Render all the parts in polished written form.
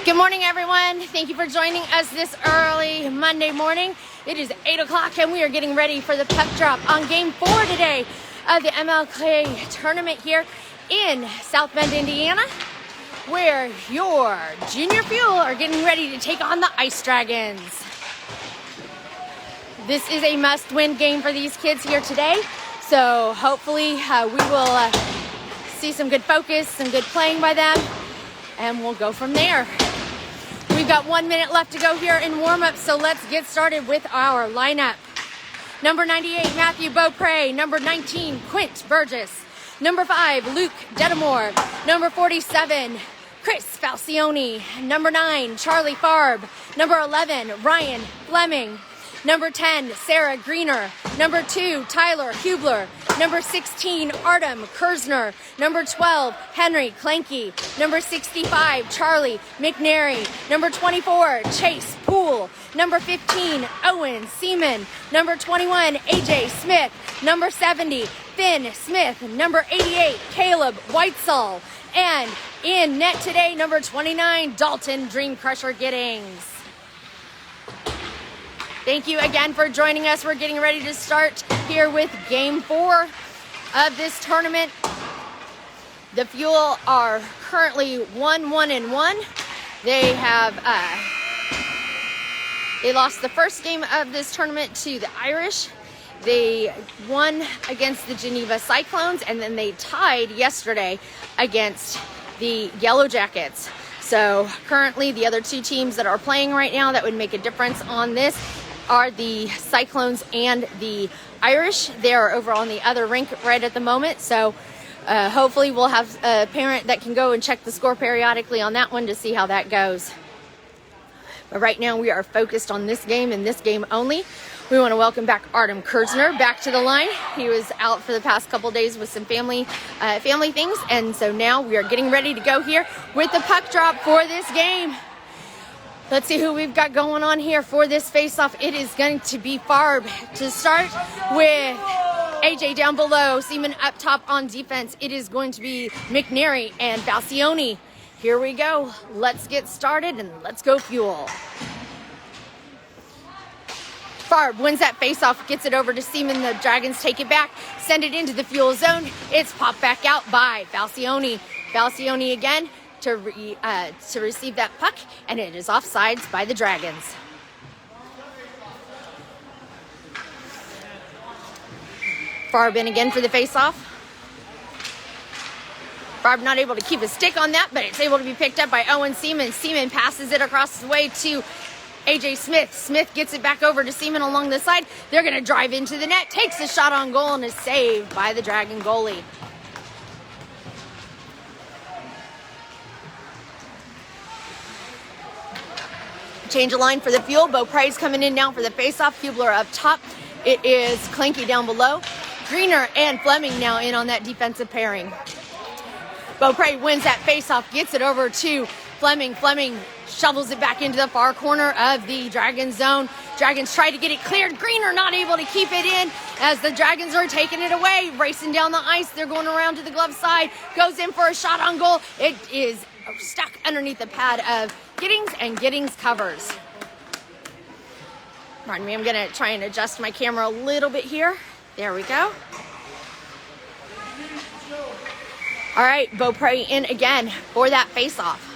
Good morning, everyone. Thank you for joining us this early Monday morning. It is 8 o'clock and we are getting ready for the puck drop on game 4 today of the MLK tournament here in South Bend, Indiana, where your Junior Fuel are getting ready to take on the Ice Dragons. This is a must-win game for these kids here today, so hopefully we will see some good focus, some good playing by them, and we'll go from there. We've got 1 minute left to go here in warm-up, so let's get started with our lineup. Number 98, Matthew Beaupre. Number 19, Quint Burgess. Number 5, Luke Detamore. Number 47, Chris Falcione. Number 9, Charlie Farb. Number 11, Ryan Fleming. Number 10, Sarah Greener. Number 2, Tyler Hublar. Number 16, Artem Kirzner. Number 12, Henry Kleinke. Number 65, Charlie Mcnary. Number 24, Chase Poole. Number 15, Owen Seaman. Number 21, AJ Smith. Number 70, Finn Smith. Number 88, Kaleb Whitesell. And in net today, number 29, Dalton Dream Crusher Giddings. Thank you again for joining us. We're getting ready to start here with game 4 of this tournament. The Fuel are currently 1-1-1. They have they lost the first game of this tournament to the Irish. They won against the Geneva Cyclones, and then they tied yesterday against the Yellow Jackets. So currently the other two teams that are playing right now that would make a difference on this are the Cyclones and the Irish. They are over on the other rink right at the moment, so hopefully we'll have a parent that can go and check the score periodically on that one to see how that goes. But right now we are focused on this game and this game only. We want to welcome back Artem Kirzner back to the line. He was out for the past couple days with some family things, and so now we are getting ready to go here with the puck drop for this game. Let's see who we've got going on here for this face-off. It is going to be Farb to start with AJ down below, Seaman up top on defense. It is going to be McNary and Falcione. Here we go. Let's get started and let's go Fuel. Farb wins that face-off, gets it over to Seaman. The Dragons take it back, send it into the Fuel zone. It's popped back out by Falcione. Falcione again to receive that puck, and it is offsides by the Dragons. Farb in again for the face-off. Farb not able to keep a stick on that, but it's able to be picked up by Owen Seaman. Seaman passes it across the way to AJ Smith. Smith gets it back over to Seaman along the side. They're going to drive into the net, takes a shot on goal, and is saved by the Dragon goalie. Change of line for the Fuel. Beaupre's coming in now for the face-off. Hublar up top. It is Kleinke down below. Greener and Fleming now in on that defensive pairing. Beaupre wins that face-off, gets it over to Fleming. Fleming shovels it back into the far corner of the Dragon zone. Dragons try to get it cleared. Greener not able to keep it in as the Dragons are taking it away. Racing down the ice. They're going around to the glove side. Goes in for a shot on goal. It is stuck underneath the pad of Giddings, and Giddings covers. Pardon me, I'm going to try and adjust my camera a little bit here. There we go. All right, Beaupre in again for that face-off.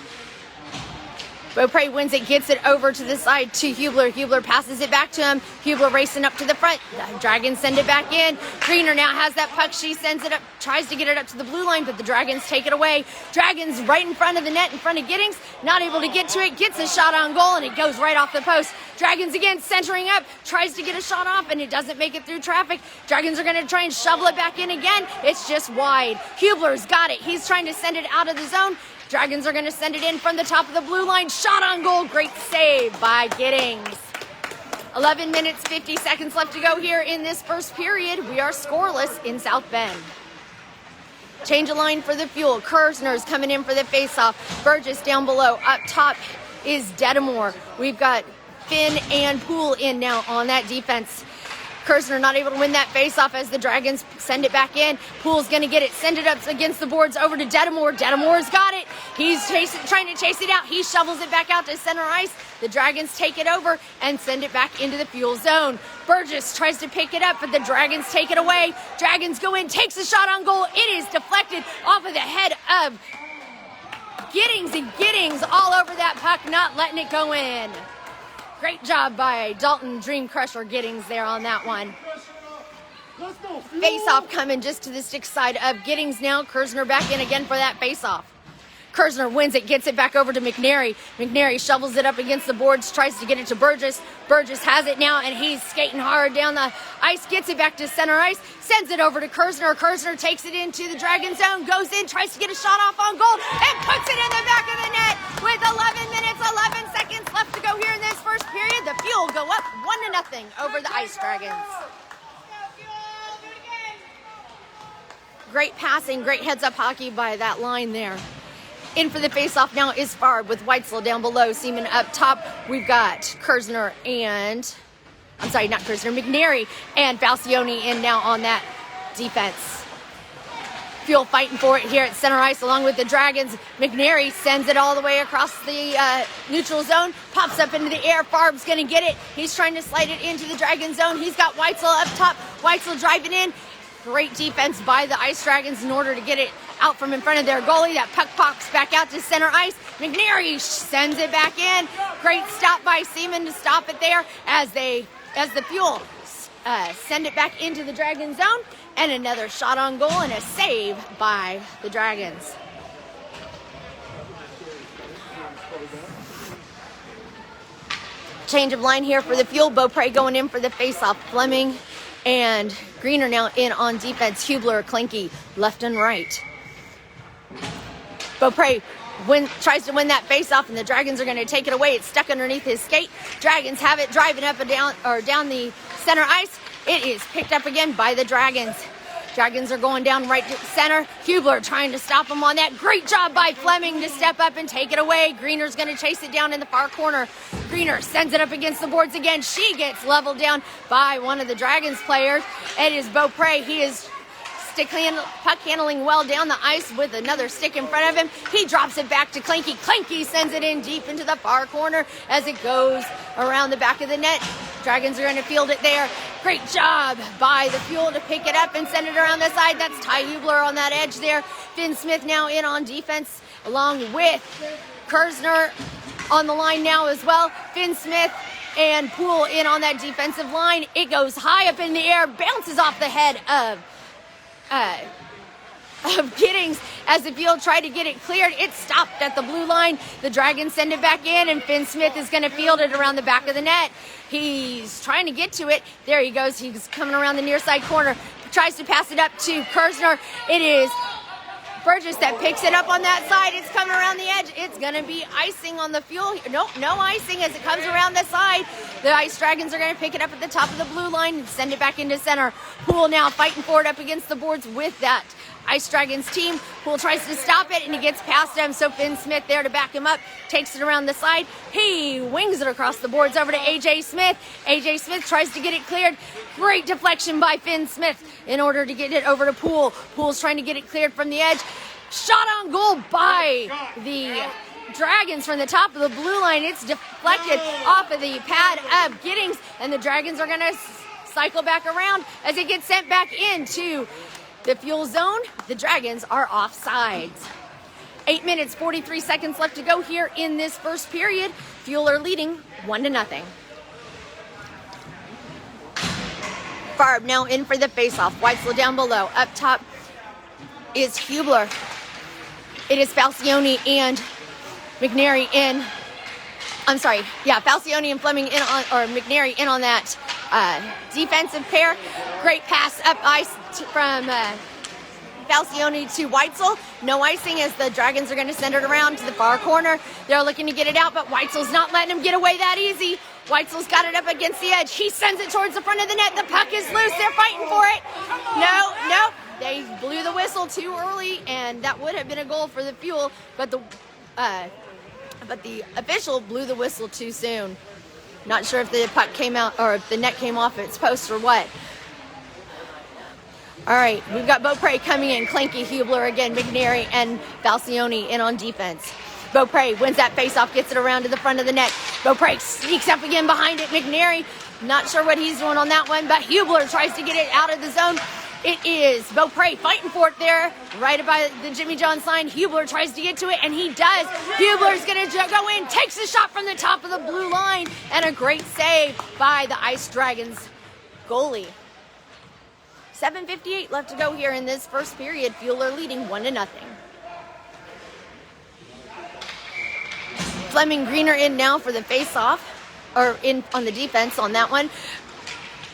Beaupre wins it, gets it over to the side to Hublar. Hublar passes it back to him. Hublar racing up to the front. The Dragons send it back in. Greener now has that puck. She sends it up, tries to get it up to the blue line, but the Dragons take it away. Dragons right in front of the net, in front of Giddings. Not able to get to it. Gets a shot on goal, and it goes right off the post. Dragons again centering up. Tries to get a shot off, and it doesn't make it through traffic. Dragons are going to try and shovel it back in again. It's just wide. Hublar's got it. He's trying to send it out of the zone. Dragons are going to send it in from the top of the blue line. Shot on goal. Great save by Giddings. 11 minutes, 50 seconds left to go here in this first period. We are scoreless in South Bend. Change of line for the Fuel. Kirzner's coming in for the face-off. Burgess down below. Up top is Detamore. We've got Finn and Poole in now on that defense. Kirzner not able to win that face-off as the Dragons send it back in. Poole's going to get it, send it up against the boards over to Detamore. Detamore's got it. He's trying to chase it out. He shovels it back out to center ice. The Dragons take it over and send it back into the fuel zone. Burgess tries to pick it up, but the Dragons take it away. Dragons go in, takes a shot on goal. It is deflected off of the head of Giddings, and Giddings all over that puck, not letting it go in. Great job by Dalton Dream Crusher Giddings there on that one. Face-off coming just to the stick side of Giddings now. Kirzner back in again for that face-off. Kirzner wins it, gets it back over to McNary. McNary shovels it up against the boards, tries to get it to Burgess. Burgess has it now, and he's skating hard down the ice, gets it back to center ice, sends it over to Kirzner. Kirzner takes it into the Dragon zone, goes in, tries to get a shot off on goal, and puts it in the back of the net with 11 minutes, 11 seconds left to go here in this first period. The Fuel go up 1-0 over the Ice Dragons. Great passing, great heads-up hockey by that line there. In for the face-off now is Farb with Whitesell down below. Seaman up top. We've got Kirzner and... I'm sorry, not Kirzner. McNary and Falcione in now on that defense. Fuel fighting for it here at center ice along with the Dragons. McNary sends it all the way across the neutral zone. Pops up into the air. Farb's going to get it. He's trying to slide it into the Dragon zone. He's got Whitesell up top. Whitesell driving in. Great defense by the Ice Dragons in order to get it out from in front of their goalie. That puck pops back out to center ice. McNary sends it back in. Great stop by Seaman to stop it there as the Fuel send it back into the Dragon zone. And another shot on goal and a save by the Dragons. Change of line here for the Fuel. Beaupre going in for the faceoff. Fleming and Greener now in on defense. Hublar, Kleinke, left and right. Beaupre tries to win that face-off, and the Dragons are going to take it away. It's stuck underneath his skate. Dragons have it, driving up and down the center ice. It is picked up again by the Dragons. Dragons are going down right to center. Hublar trying to stop him on that. Great job by Fleming to step up and take it away. Greener's going to chase it down in the far corner. Greener sends it up against the boards again. She gets leveled down by one of the Dragons players. It is Beaupre. He is puck handling well down the ice with another stick in front of him. He drops it back to Kleinke. Kleinke sends it in deep into the far corner as it goes around the back of the net. Dragons are going to field it there. Great job by the Fuel to pick it up and send it around the side. That's Ty Hublar on that edge there. Finn Smith now in on defense along with Kirzner on the line now as well. Finn Smith and Poole in on that defensive line. It goes high up in the air, bounces off the head of Giddings as the Fuel tried to get it cleared. It stopped at the blue line. The Dragons send it back in, and Finn Smith is going to field it around the back of the net. He's trying to get to it. There he goes. He's coming around the near side corner. Tries to pass it up to Kirzner. It is Burgess that picks it up on that side. It's coming around the edge. It's going to be icing on the Fuel. Nope, no icing as it comes around the side. The Ice Dragons are going to pick it up at the top of the blue line and send it back into center. Poole now fighting for it up against the boards with that Ice Dragons team. Poole tries to stop it, and he gets past him, so Finn Smith there to back him up. Takes it around the side. He wings it across the boards over to A.J. Smith. A.J. Smith tries to get it cleared. Great deflection by Finn Smith in order to get it over to Poole. Poole's trying to get it cleared from the edge. Shot on goal by the Dragons from the top of the blue line. It's deflected off of the pad of Giddings, and the Dragons are going to cycle back around as it gets sent back into the Fuel zone. The Dragons are offsides. 8 minutes, 43 seconds left to go here in this first period. Fuel are leading 1-0. Farb now in for the faceoff. Whitesell down below. Up top is Hublar. It is Falcione and McNary in. I'm sorry. Yeah, Falcione and Fleming in on, or McNary in on that defensive pair. Great pass up ice from Falcione to Whitesell. No icing as the Dragons are going to send it around to the far corner. They're looking to get it out, but Whitesell's not letting him get away that easy. Whitesell's got it up against the edge. He sends it towards the front of the net. The puck is loose. They're fighting for it. No. They blew the whistle too early, and that would have been a goal for the Fuel, but the official blew the whistle too soon. Not sure if the puck came out or if the net came off its post or what. All right, we've got Beaupre coming in. Kleinke, Hublar again, McNary, and Falcione in on defense. Beaupre wins that faceoff, gets it around to the front of the net. Beaupre sneaks up again behind it. McNary, not sure what he's doing on that one, but Hublar tries to get it out of the zone. It is Beaupre fighting for it there, right by the Jimmy John's line. Hublar tries to get to it, and he does. Hublar's going to go in, takes a shot from the top of the blue line, and a great save by the Ice Dragons goalie. 7:58 left to go here in this first period. Fueler leading 1-0. Fleming, Greener in now for the face-off, or in on the defense on that one.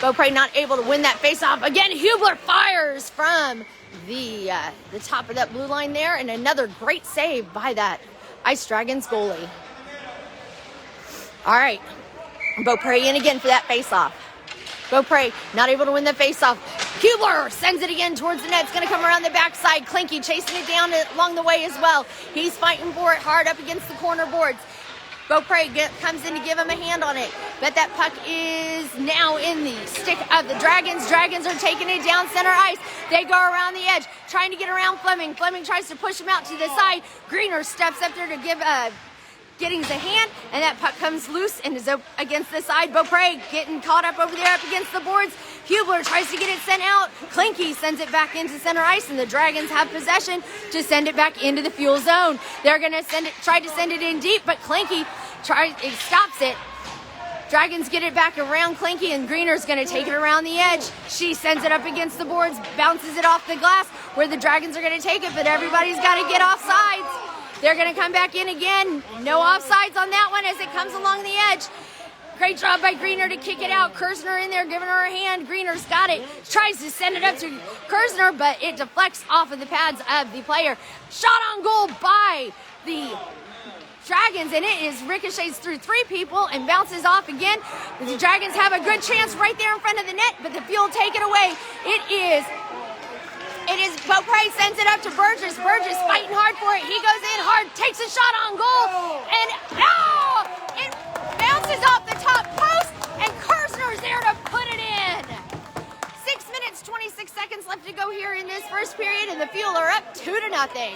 Beaupre not able to win that face-off. Again, Hublar fires from the top of that blue line there, and another great save by that Ice Dragons goalie. All right, Beaupre in again for that face-off. Beaupre not able to win the face-off. Hublar sends it again towards the net. It's going to come around the backside. Kleinke chasing it down along the way as well. He's fighting for it hard up against the corner boards. Beaupre comes in to give him a hand on it. But that puck is now in the stick of the Dragons. Dragons are taking it down center ice. They go around the edge, trying to get around Fleming. Fleming tries to push him out to the side. Greener steps up there to give Giddings a hand, and that puck comes loose and is up against the side. Beaupre getting caught up over there up against the boards. Hublar tries to get it sent out. Kleinke sends it back into center ice, and the Dragons have possession to send it back into the fuel zone. They're going to try to send it in deep, but Kleinke stops it. Dragons get it back around Kleinke, and Greener's going to take it around the edge. She sends it up against the boards, bounces it off the glass where the Dragons are going to take it, but everybody's got to get off sides. They're going to come back in again. No offsides on that one as it comes along the edge. Great job by Greener to kick it out. Kirzner in there giving her a hand. Greener's got it. Tries to send it up to Kirzner, but it deflects off of the pads of the player. Shot on goal by the Dragons, and it is ricochets through three people and bounces off again. The Dragons have a good chance right there in front of the net, but the Fuel take it away. It is Beaupre sends it up to Burgess. Burgess fighting hard for it. He goes in hard, takes a shot on goal, and it bounces off the top post, and Kirzner's there to put it in. 6 minutes, 26 seconds left to go here in this first period, and the Fuel are up 2-0.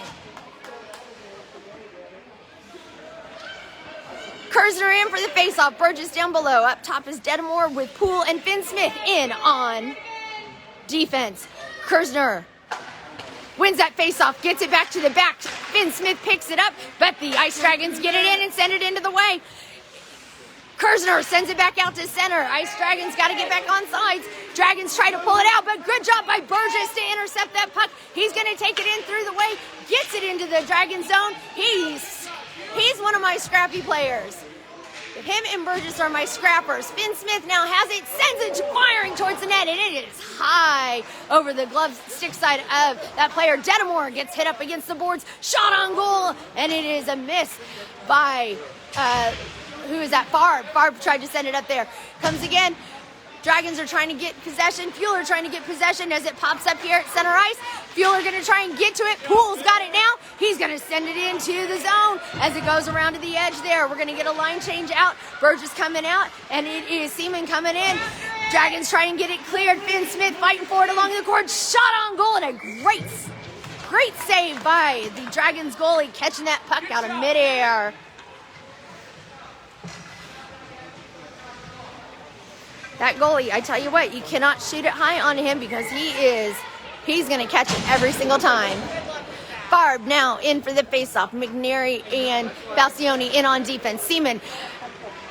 Kirzner in for the faceoff. Burgess down below. Up top is Detamore with Poole and Finn Smith in on defense. Kirzner wins that faceoff, gets it back to the back. Finn Smith picks it up, but the Ice Dragons get it in and send it into the way. Kirzner sends it back out to center. Ice Dragons got to get back on sides. Dragons try to pull it out, but good job by Burgess to intercept that puck. He's going to take it in through the way, gets it into the Dragon zone. He's one of my scrappy players. Him and Burgess are my scrappers. Finn Smith now has it, sends it firing towards the net, and it is high over the glove stick side of that player. Detamore gets hit up against the boards, shot on goal, and it is a miss by, who is that? Farb. Farb tried to send it up there. Comes again. Dragons are trying to get possession. Fueler trying to get possession as it pops up here at center ice. Fueler going to try and get to it. Poole's got it now. He's going to send it into the zone as it goes around to the edge there. We're going to get a line change out. Burgess coming out, and it is Seaman coming in. Dragons trying to get it cleared. Finn Smith fighting for it along the court. Shot on goal, and a great save by the Dragons goalie, catching that puck out of midair. That goalie, I tell you what, you cannot shoot it high on him because he's going to catch it every single time. Farb now in for the faceoff. McNary and Falcione in on defense. Seaman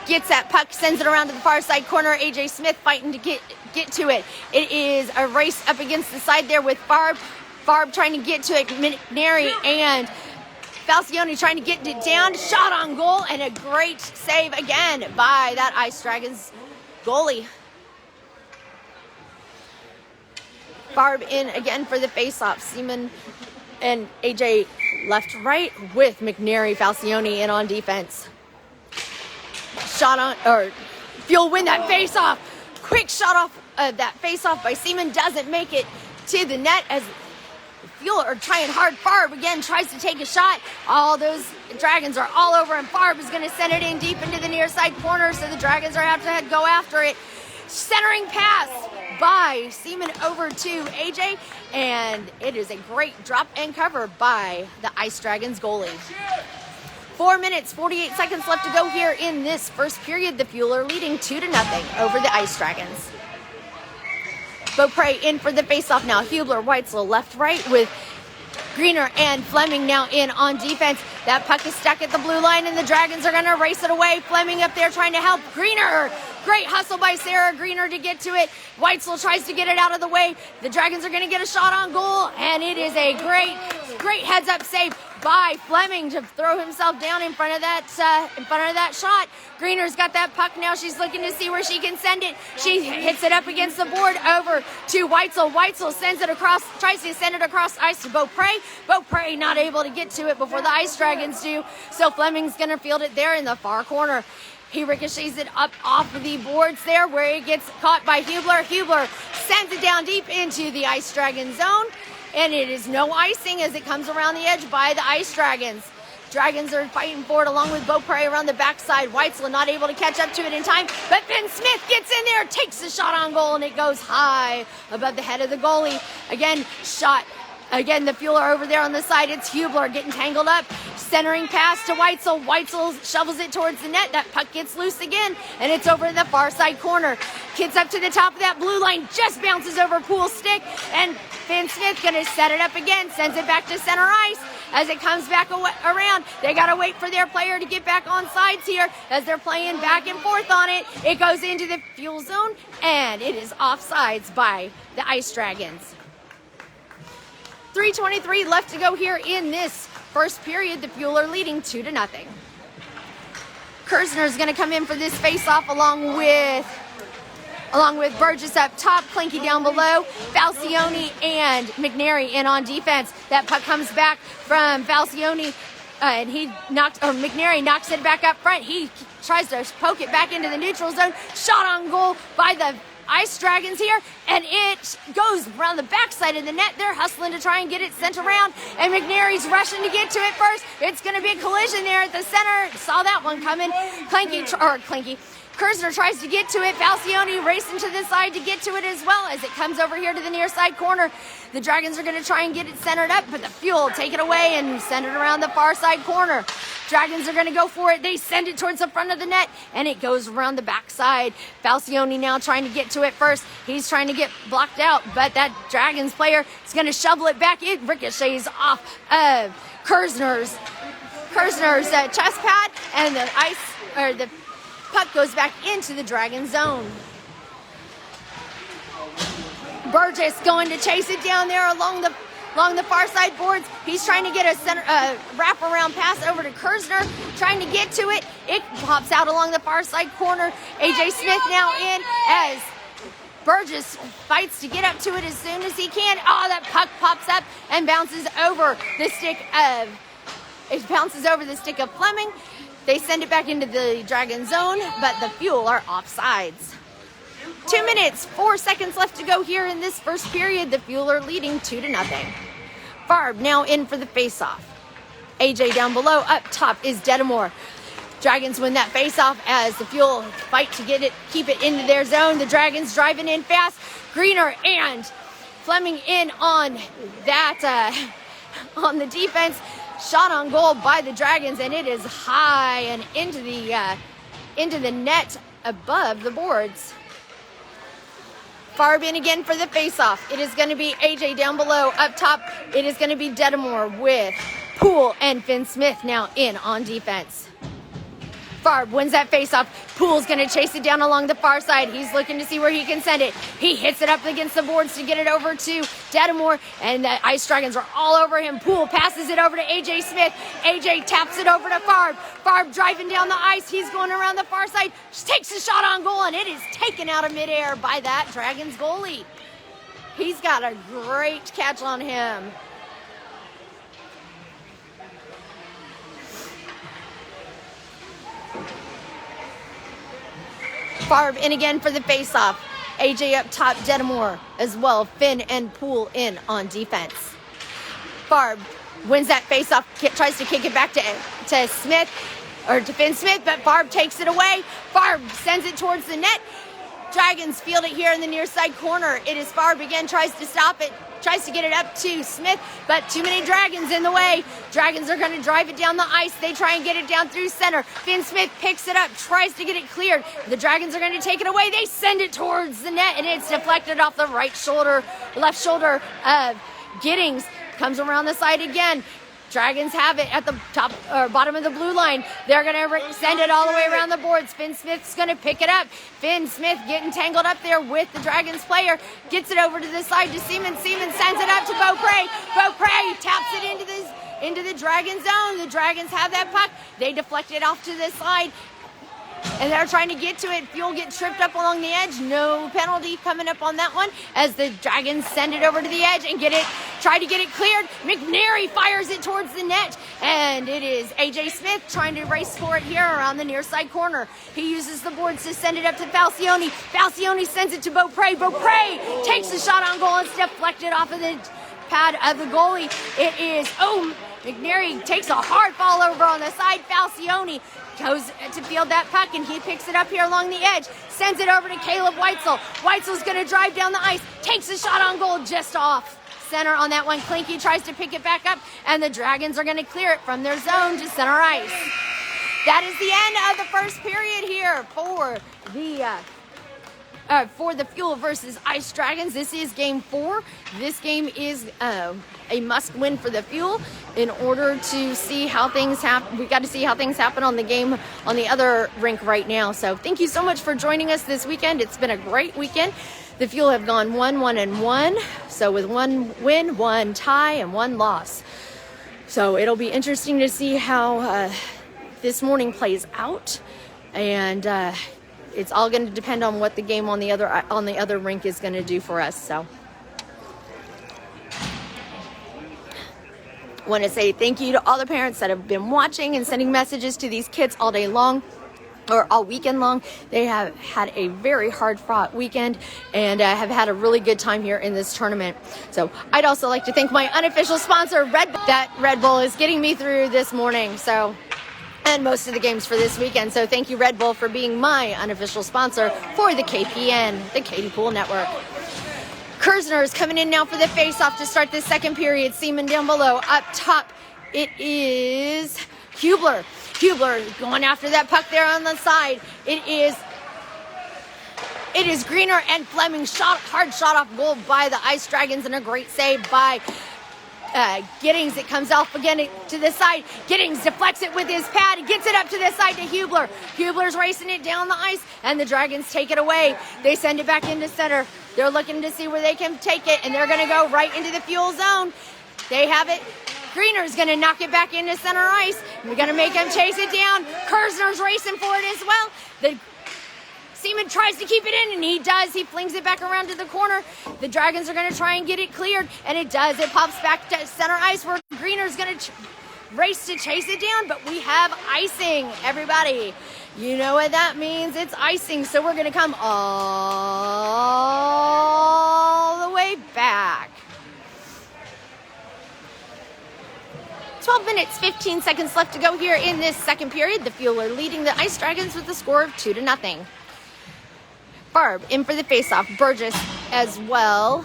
gets that puck, sends it around to the far side corner. AJ Smith fighting to get to it. It is a race up against the side there with Farb. Farb trying to get to it. McNary and Falcione trying to get it down. Shot on goal, and a great save again by that Ice Dragons goalie. Farb in again for the faceoff. Seaman and AJ left right with McNary, Falcione in on defense. Fuel win that faceoff. Quick shot off that faceoff by Seaman doesn't make it to the net as Fuel are trying hard. Farb again tries to take a shot. All those Dragons are all over him. Farb is going to send it in deep into the near side corner, so the Dragons are going to have to go after it. Centering pass by Seaman over to AJ, and it is a great drop and cover by the Ice Dragons goalie. 4 minutes, 48 seconds left to go here in this first period. The Fuel are leading 2-0 over the Ice Dragons. Beaupre in for the faceoff now. Hublar, Whitesell, left, right with Greener and Fleming now in on defense. That puck is stuck at the blue line, and the Dragons are going to race it away. Fleming up there trying to help Greener. Great hustle by Sarah Greener to get to it. Whitesell tries to get it out of the way. The Dragons are going to get a shot on goal, and it is a great heads-up save by Fleming to throw himself down in front of that shot. Greener's got that puck now. She's looking to see where she can send it. She hits it up against the board over to Whitesell. Whitesell sends it across, tries to send it across ice to Beaupre. Beaupre not able to get to it before the Ice Dragons do. So Fleming's going to field it there in the far corner. He ricochets it up off of the boards there where it gets caught by Hublar. Hublar sends it down deep into the Ice Dragon zone. And it is no icing as it comes around the edge by the Ice Dragons. Dragons are fighting for it along with Beaupre around the backside. Whitesell not able to catch up to it in time, but Ben Smith gets in there, takes the shot on goal, and it goes high above the head of the goalie. Again, shot. Again, the Fuel are over there on the side. It's Hublar getting tangled up. Centering pass to Whitesell. Whitesell shovels it towards the net. That puck gets loose again, and it's over in the far side corner. Kids up to the top of that blue line, just bounces over Poole's stick, and Ben Smith going to set it up again, sends it back to center ice. As it comes back around, they got to wait for their player to get back on sides here as they're playing back and forth on it. It goes into the Fuel zone, and it is offsides by the Ice Dragons. 3:23 left to go here in this first period. The Fuel are leading 2-0. Kirzner is going to come in for this face-off along with Burgess up top, Kleinke down below, Falcione and McNary in on defense. That puck comes back from Falcione, and McNary knocks it back up front. He tries to poke it back into the neutral zone. Shot on goal by the Ice Dragons here, and it goes around the backside of the net. They're hustling to try and get it sent around, and McNary's rushing to get to it first. It's going to be a collision there at the center. Saw that one coming. Kirzner tries to get to it. Falcione racing to the side to get to it as well as it comes over here to the near side corner. The Dragons are going to try and get it centered up, but the Fuel take it away and send it around the far side corner. Dragons are going to go for it. They send it towards the front of the net, and it goes around the backside. Falcione now trying to get to it first. He's trying to get blocked out, but that Dragons player is going to shovel it back. It ricochets off of Kirzner's chest pad, and the puck goes back into the Dragon zone. Burgess going to chase it down there along the far side boards. He's trying to get a wraparound pass over to Kirzner, trying to get to it. It pops out along the far side corner. AJ Smith now in as Burgess fights to get up to it as soon as he can. Oh, that puck pops up and bounces over the stick of Fleming. They send it back into the Dragon zone, but the Fuel are offsides. 2 minutes, 4 seconds left to go here in this first period. The Fuel are leading 2-0. Farb now in for the face-off. AJ down below. Up top is Detamore. Dragons win that face-off as the Fuel fight to keep it into their zone. The Dragons driving in fast. Greener and Fleming in on that on the defense. Shot on goal by the Dragons, and it is high and into the net above the boards. Farb in again for the face-off. It is going to be AJ down below. Up top, it is going to be Detamore with Poole and Finn Smith now in on defense. Farb wins that face-off. Poole's going to chase it down along the far side. He's looking to see where he can send it. He hits it up against the boards to get it over to Detamore, and the Ice Dragons are all over him. Poole passes it over to AJ Smith. AJ taps it over to Farb. Farb driving down the ice. He's going around the far side. Takes a shot on goal, and it is taken out of midair by that Dragons goalie. He's got a great catch on him. Farb in again for the face-off. AJ up top, Detamore as well. Finn and Poole in on defense. Farb wins that face-off, tries to kick it back to Smith, or to Finn Smith, but Farb takes it away. Farb sends it towards the net. Dragons field it here in the near side corner. It is Farb again, tries to stop it, tries to get it up to Smith, but too many Dragons in the way. Dragons are going to drive it down the ice. They try and get it down through center. Finn Smith picks it up, tries to get it cleared. The Dragons are going to take it away. They send it towards the net, and it's deflected off the left shoulder of Giddings. Comes around the side again. Dragons have it at the top or bottom of the blue line. They're going to send it all the way around the boards. Finn Smith's going to pick it up. Finn Smith getting tangled up there with the Dragons player. Gets it over to the side to Seaman. Seaman sends it up to Beaupre. Beaupre taps it into the Dragon zone. The Dragons have that puck. They deflect it off to the side. And they're trying to get to it. Fuel gets tripped up along the edge. No penalty coming up on that one as the Dragons send it over to the edge and try to get it cleared. McNary fires it towards the net. And it is A.J. Smith trying to race for it here around the near side corner. He uses the boards to send it up to Falcione. Falcione sends it to Beaupre. Beaupre takes the shot on goal and deflected off of the pad of the goalie. It is, McNary takes a hard fall over on the side. Falcione goes to field that puck, and he picks it up here along the edge, sends it over to Kaleb Whitesell. Whitesell's going to drive down the ice, takes a shot on goal just off center on that one. Kleinke tries to pick it back up, and the Dragons are going to clear it from their zone to center ice. That is the end of the first period here for the Fuel versus Ice Dragons. This is game 4. This game is a must win for the Fuel in order to see how things happen. We got to see how things happen on the game on the other rink right now. So thank you so much for joining us this weekend. It's been a great weekend. The Fuel have gone 1-1-1. So with 1 win, 1 tie, and 1 loss. So it'll be interesting to see how this morning plays out. And it's all going to depend on what the game on the other rink is going to do for us. So I want to say thank you to all the parents that have been watching and sending messages to these kids all day long or all weekend long. They have had a very hard-fought weekend and have had a really good time here in this tournament. So I'd also like to thank my unofficial sponsor, Red Bull. That Red Bull is getting me through this morning. So, and most of the games for this weekend. So thank you, Red Bull, for being my unofficial sponsor for the KPN, the Katie Pool Network. Kirzner is coming in now for the face-off to start the second period. Seaman down below. Up top, it is Hublar. Hublar going after that puck there on the side. It is Greener and Fleming. Hard shot off goal by the Ice Dragons, and a great save by Giddings. It comes off again to the side. Giddings deflects it with his pad. He gets it up to the side to Hublar. Hublar's racing it down the ice, and the Dragons take it away. They send it back into center. They're looking to see where they can take it, and they're going to go right into the Fuel zone. They have it. Greener's going to knock it back into center ice. We're going to make him chase it down. Kirzner's racing for it as well. The Seaman tries to keep it in, and he does. He flings it back around to the corner. The Dragons are going to try and get it cleared, and it does. It pops back to center ice where Greener's going to race to chase it down, but we have icing, everybody. You know what that means. It's icing, so we're going to come all the way back. 12 minutes, 15 seconds left to go here in this second period. The Fuel are leading the Ice Dragons with a score of 2-0. Farb in for the faceoff. Burgess as well.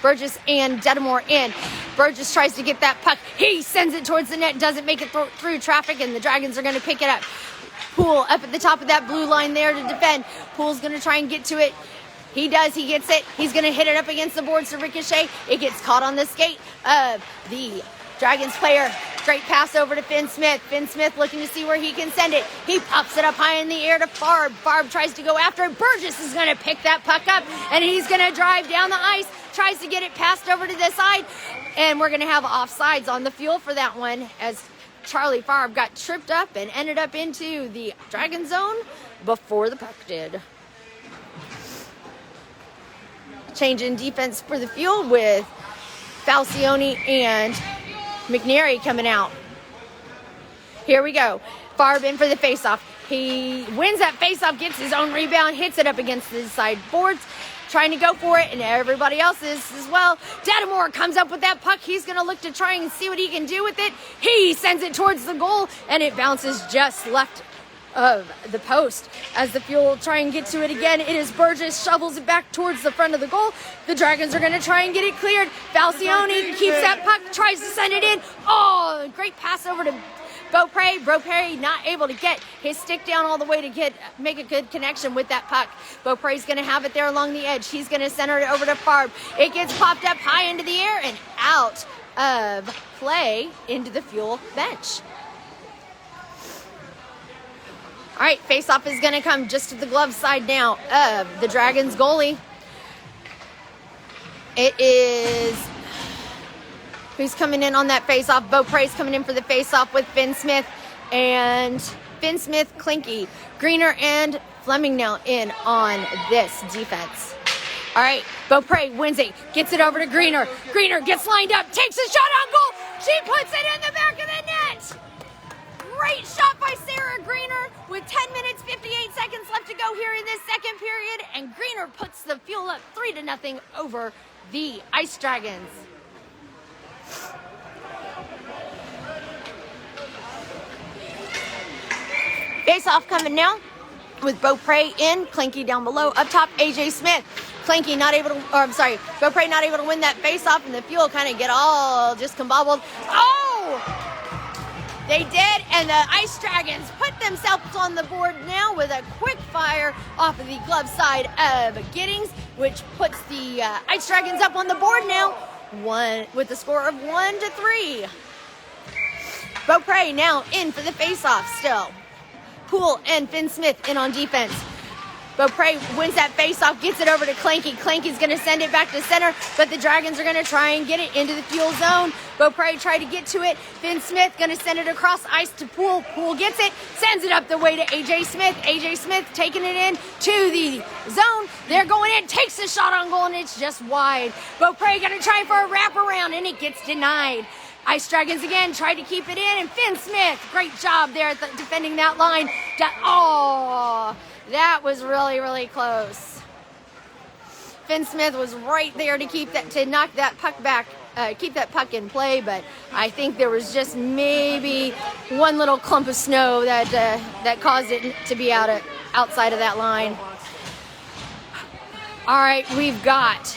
Burgess and Detamore in. Burgess tries to get that puck. He sends it towards the net, doesn't make it through traffic, and the Dragons are going to pick it up. Poole up at the top of that blue line there to defend. Poole's going to try and get to it. He does. He gets it. He's going to hit it up against the boards to ricochet. It gets caught on the skate of the Dragons player. Great pass over to Finn Smith. Finn Smith looking to see where he can send it. He pops it up high in the air to Farb. Farb tries to go after it. Burgess is going to pick that puck up, and he's going to drive down the ice. Tries to get it passed over to the side, and we're going to have offsides on the Fuel for that one as Charlie Farb got tripped up and ended up into the Dragon zone before the puck did. Change in defense for the Fuel with Falcione and McNary coming out. Here we go. Farb in for the faceoff. He wins that faceoff, gets his own rebound, hits it up against the side boards, trying to go for it, and everybody else is as well. Detamore comes up with that puck. He's going to look to try and see what he can do with it. He sends it towards the goal, and it bounces just left of the post. As the Fuel try and get to it again, it is Burgess, shovels it back towards the front of the goal. The Dragons are going to try and get it cleared. Falcione keeps that puck, tries to send it in. Oh, great pass over to Beaupre. Beaupre not able to get his stick down all the way to make a good connection with that puck. Beaupre's going to have it there along the edge. He's going to center it over to Farb. It gets popped up high into the air and out of play into the Fuel bench. All right, face-off is going to come just to the glove side now of the Dragons goalie. It is... Who's coming in on that face-off? Beaupre's coming in for the face-off with Finn Smith and Kleinke. Greener and Fleming now in on this defense. All right, Beaupre wins it, gets it over to Greener. Greener gets lined up, takes a shot on goal. She puts it in the back of the net. Great shot by Sarah Greener with 10 minutes, 58 seconds left to go here in this second period. And Greener puts the Fuel up 3-0 over the Ice Dragons. Face-off coming now with Beaupre in, Kleinke down below. Up top, AJ Smith. Kleinke not able to, Beaupre not able to win that face-off, and the Fuel kind of get all just combobbled. Oh! They did, and the Ice Dragons put themselves on the board now with a quick fire off of the glove side of Giddings, which puts the Ice Dragons up on the board now, with the score of 1-3. Beaupre now in for the face-off still. Poole and Finn Smith in on defense. Beaupre wins that face-off, gets it over to Kleinke. Kleinke's going to send it back to center, but the Dragons are going to try and get it into the Fuel zone. Beaupre tried to get to it. Finn Smith going to send it across ice to Poole. Poole gets it, sends it up the way to AJ Smith. AJ Smith taking it in to the zone. They're going in, takes the shot on goal, and it's just wide. Beaupre going to try for a wraparound, and it gets denied. Ice Dragons again tried to keep it in, and Finn Smith, great job there at defending that line. That was really, really close. Finn Smith was right there to knock that puck back, keep that puck in play, but I think there was just maybe one little clump of snow that caused it to be outside of that line. All right, we've got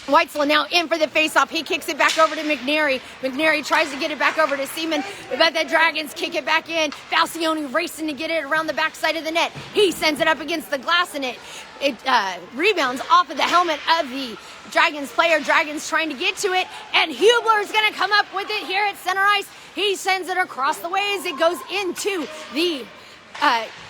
Whitesell now in for the faceoff. He kicks it back over to McNary. McNary tries to get it back over to Seaman, but the Dragons kick it back in. Falcione racing to get it around the backside of the net. He sends it up against the glass, and it rebounds off of the helmet of the Dragons player. Dragons trying to get to it, and Hublar is going to come up with it here at center ice. He sends it across the way as it goes into the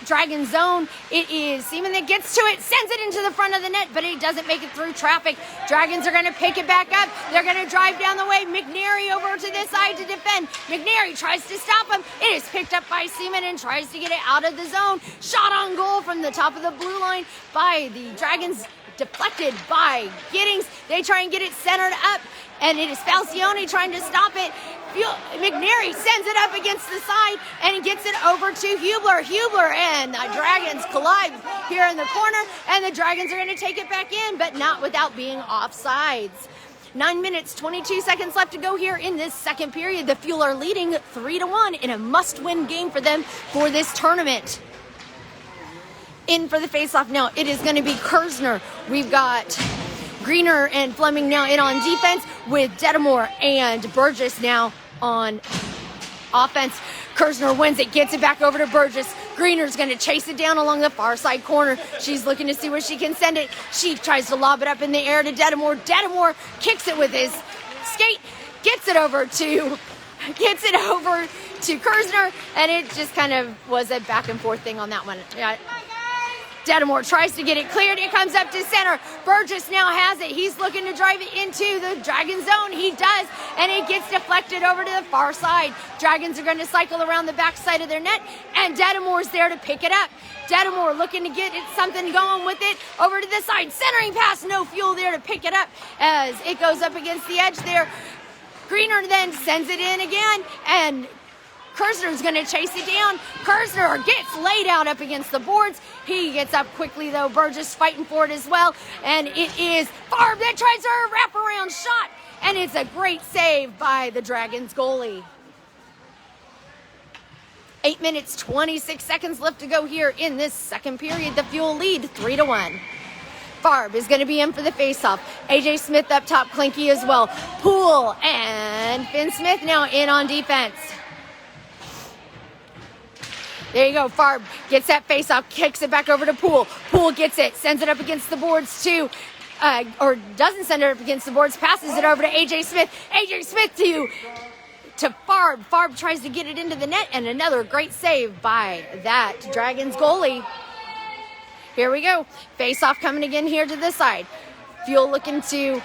Dragon zone. It is Seaman that gets to it, sends it into the front of the net, but it doesn't make it through traffic. Dragons are going to pick it back up. They're going to drive down the way. McNary over to this side to defend. McNary tries to stop him. It is picked up by Seaman and tries to get it out of the zone. Shot on goal from the top of the blue line by the Dragons, deflected by Giddings. They try and get it centered up, and it is Falcione trying to stop it. McNary sends it up against the side and gets it over to Hublar. Hublar and the Dragons collide here in the corner, and the Dragons are going to take it back in, but not without being offsides. 9 minutes, 22 seconds left to go here in this second period. The Fuel are leading 3-1 in a must-win game for them for this tournament. In for the face-off now, it is going to be Kirzner. We've got Greener and Fleming now in on defense, with Detamore and Burgess now on offense. Kirzner wins it, gets it back over to Burgess. Greener's going to chase it down along the far side corner. She's looking to see where she can send it. She tries to lob it up in the air to Detamore. Detamore kicks it with his skate, gets it over to Kirzner, and it just kind of was a back and forth thing on that one. Detamore tries to get it cleared. It comes up to center. Burgess now has it. He's looking to drive it into the Dragon zone. He does, and it gets deflected over to the far side. Dragons are going to cycle around the backside of their net, and Detamore's there to pick it up. Detamore looking to get something going with it over to the side. Centering pass, no Fuel there to pick it up as it goes up against the edge there. Greener then sends it in again, and Kirzner's going to chase it down. Kirzner gets laid out up against the boards. He gets up quickly, though. Burgess fighting for it as well. And it is Farb that tries her wraparound shot. And it's a great save by the Dragons goalie. 8 minutes, 26 seconds left to go here in this second period. The Fuel lead 3-1. Farb is going to be in for the faceoff. AJ Smith up top, Kleinke as well. Poole and Finn Smith now in on defense. There you go. Farb gets that faceoff, kicks it back over to Poole. Poole gets it, sends it up against the boards too. Or doesn't send it up against the boards, passes it over to AJ Smith. AJ Smith to Farb. Farb tries to get it into the net, and another great save by that Dragons goalie. Here we go. Face-off coming again here to this side. Fuel looking to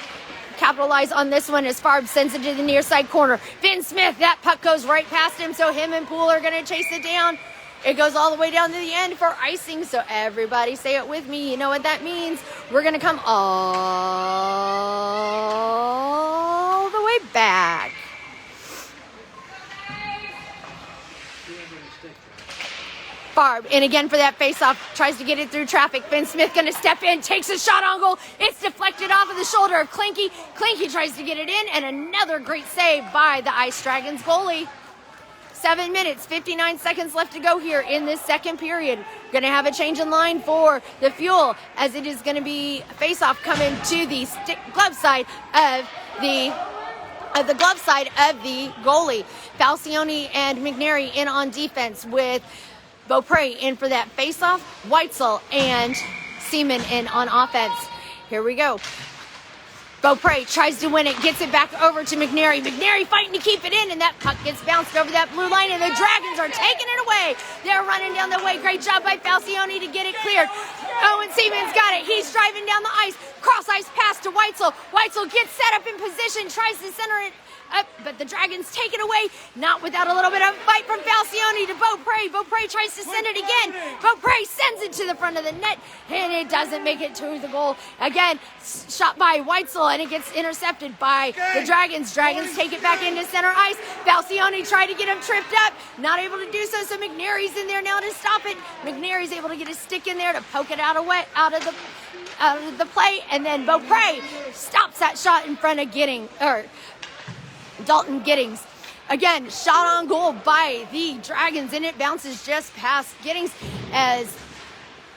capitalize on this one as Farb sends it to the near side corner. Finn Smith, that puck goes right past him, so him and Poole are going to chase it down. It goes all the way down to the end for icing, so everybody say it with me. You know what that means. We're going to come all the way back. Farb in again for that face-off, tries to get it through traffic. Finn Smith going to step in, takes a shot on goal. It's deflected off of the shoulder of Kleinke. Kleinke tries to get it in, and another great save by the Ice Dragons goalie. 7 minutes, 59 seconds left to go here in this second period. Going to have a change in line for the Fuel, as it is going to be face-off coming to the glove side of the goalie. Falcione and McNary in on defense with Beaupre in for that face-off. Whitesell and Seaman in on offense. Here we go. Beaupre tries to win it, gets it back over to McNary. McNary fighting to keep it in, and that puck gets bounced over that blue line, and the Dragons are taking it away. They're running down the way. Great job by Falcione to get it cleared. Owen Seaman's got it. He's driving down the ice. Cross-ice pass to Whitesell. Whitesell gets set up in position, tries to center it up, but the Dragons take it away, not without a little bit of a fight from Falcione to Beaupre. Beaupre tries to send it again. Beaupre sends it to the front of the net, and it doesn't make it to the goal. Again, shot by Whitesell, and it gets intercepted by the Dragons. Dragons take it back into center ice. Falcione tried to get him tripped up, not able to do so, so McNary's in there now to stop it. McNary's able to get his stick in there to poke it out of the play, and then Beaupre stops that shot in front of Dalton Giddings. Again, shot on goal by the Dragons, and it bounces just past Giddings as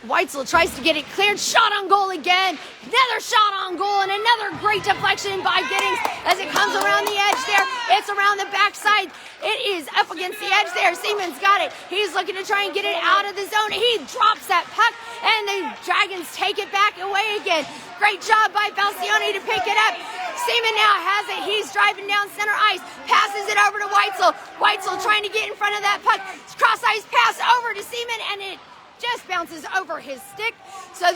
Whitesell tries to get it cleared. Shot on goal again. Another shot on goal, and another great deflection by Giddings as it comes around the edge there. It's around the backside. It is up against the edge there. Seaman's got it. He's looking to try and get it out of the zone. He drops that puck, and the Dragons take it back away again. Great job by Falcione to pick it up. Seaman now has it. He's driving down center ice. Passes it over to Whitesell. Whitesell trying to get in front of that puck. Cross ice pass over to Seaman, and it just bounces over his stick. So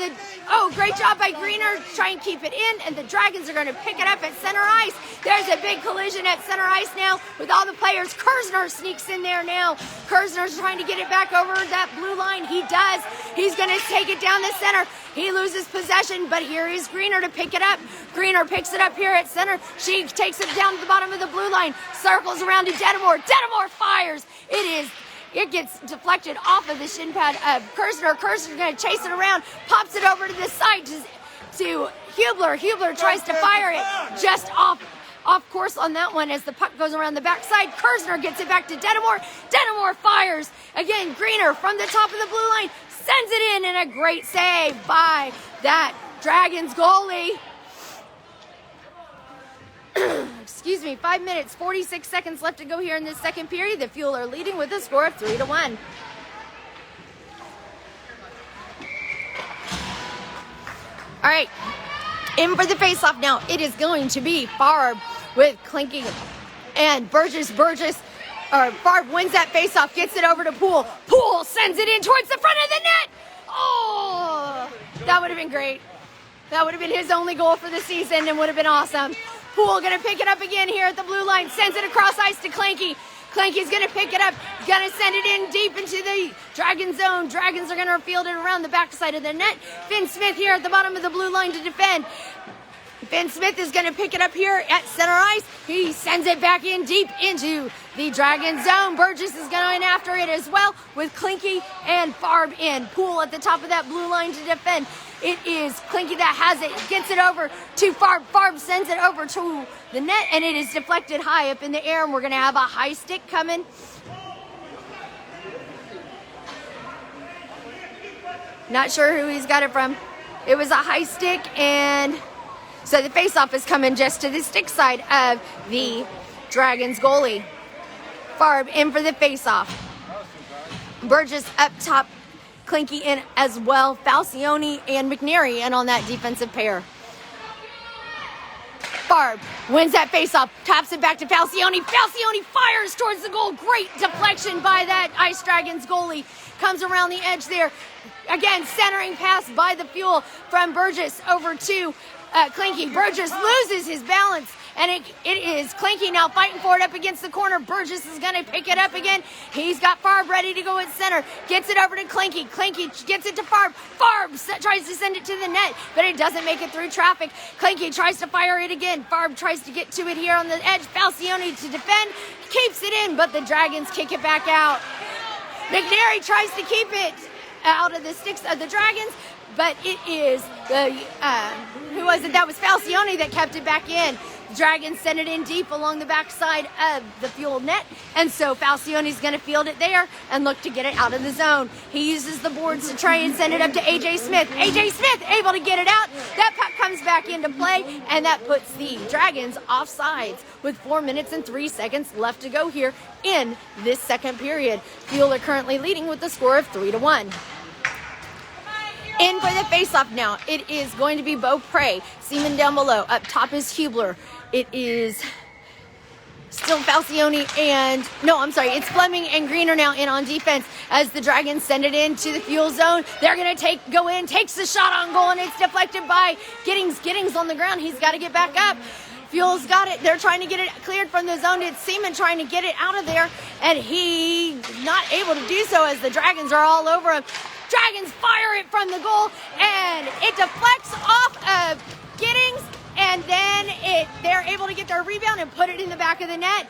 great job by Greener. Try and keep it in, and the Dragons are going to pick it up at center ice. There's a big collision at center ice now with all the players. Kirzner sneaks in there now. Kirzner's trying to get it back over that blue line. He does. He's going to take it down the center. He loses possession, but here is Greener to pick it up. Greener picks it up here at center. She takes it down to the bottom of the blue line. Circles around to Detamore. Detamore fires. It gets deflected off of the shin pad of Kirzner. Kirzner's going to chase it around, pops it over to the side to Hublar. Hublar tries to fire it just off course on that one as the puck goes around the backside. Kirzner gets it back to Detamore. Detamore fires. Again, Greener from the top of the blue line sends it in, and a great save by that Dragons goalie. 5 minutes, 46 seconds left to go here in this second period. The Fuel are leading with a score of 3-1. All right, in for the faceoff now. It is going to be Farb with Kleinke and Burgess. Farb wins that faceoff, gets it over to Poole. Poole sends it in towards the front of the net. Oh, that would have been great. That would have been his only goal for the season and would have been awesome. Poole going to pick it up again here at the blue line. Sends it across ice to Kleinke. Kleinke's going to pick it up. Going to send it in deep into the Dragon zone. Dragons are going to field it around the backside of the net. Finn Smith here at the bottom of the blue line to defend. Ben Smith is going to pick it up here at center ice. He sends it back in deep into the Dragon zone. Burgess is going after it as well with Kleinke and Farb in. Poole at the top of that blue line to defend. It is Kleinke that has it, gets it over to Farb. Farb sends it over to the net, and it is deflected high up in the air, and we're going to have a high stick coming. Not sure who he's got it from. It was a high stick, and so the faceoff is coming just to the stick side of the Dragons goalie. Farb in for the faceoff. Burgess up top. Kleinke in as well. Falcione and McNary in on that defensive pair. Farb wins that faceoff, taps it back to Falcione. Falcione fires towards the goal. Great deflection by that Ice Dragons goalie. Comes around the edge there. Again, centering pass by the Fuel from Burgess over to Kleinke. Burgess loses his balance, and it is Kleinke now fighting for it up against the corner. Burgess is going to pick it up again. He's got Farb ready to go at center. Gets it over to Kleinke. Kleinke gets it to Farb. Farb tries to send it to the net, but it doesn't make it through traffic. Kleinke tries to fire it again. Farb tries to get to it here on the edge. Falcione to defend. Keeps it in, but the Dragons kick it back out. McNary tries to keep it out of the sticks of the Dragons, but it is the, who was it? That was Falcione that kept it back in. The Dragons send it in deep along the backside of the Fuel net, and so Falcione's going to field it there and look to get it out of the zone. He uses the boards to try and send it up to A.J. Smith. A.J. Smith able to get it out. That puck comes back into play, and that puts the Dragons offsides with 4 minutes and 3 seconds left to go here in this second period. Fuel are currently leading with the score of 3-1. In for the faceoff now. It is going to be Beaupre. Seaman down below. Up top is Hublar. It is still Falcione and, no, I'm sorry, it's Fleming and Greener now in on defense as the Dragons send it into the Fuel zone. They're going to go in, takes the shot on goal, and it's deflected by Giddings. Giddings on the ground. He's got to get back up. Fuel's got it. They're trying to get it cleared from the zone. It's Seaman trying to get it out of there, and he's not able to do so as the Dragons are all over him. Dragons fire it from the goal, and it deflects off of Giddings, and then they're able to get their rebound and put it in the back of the net.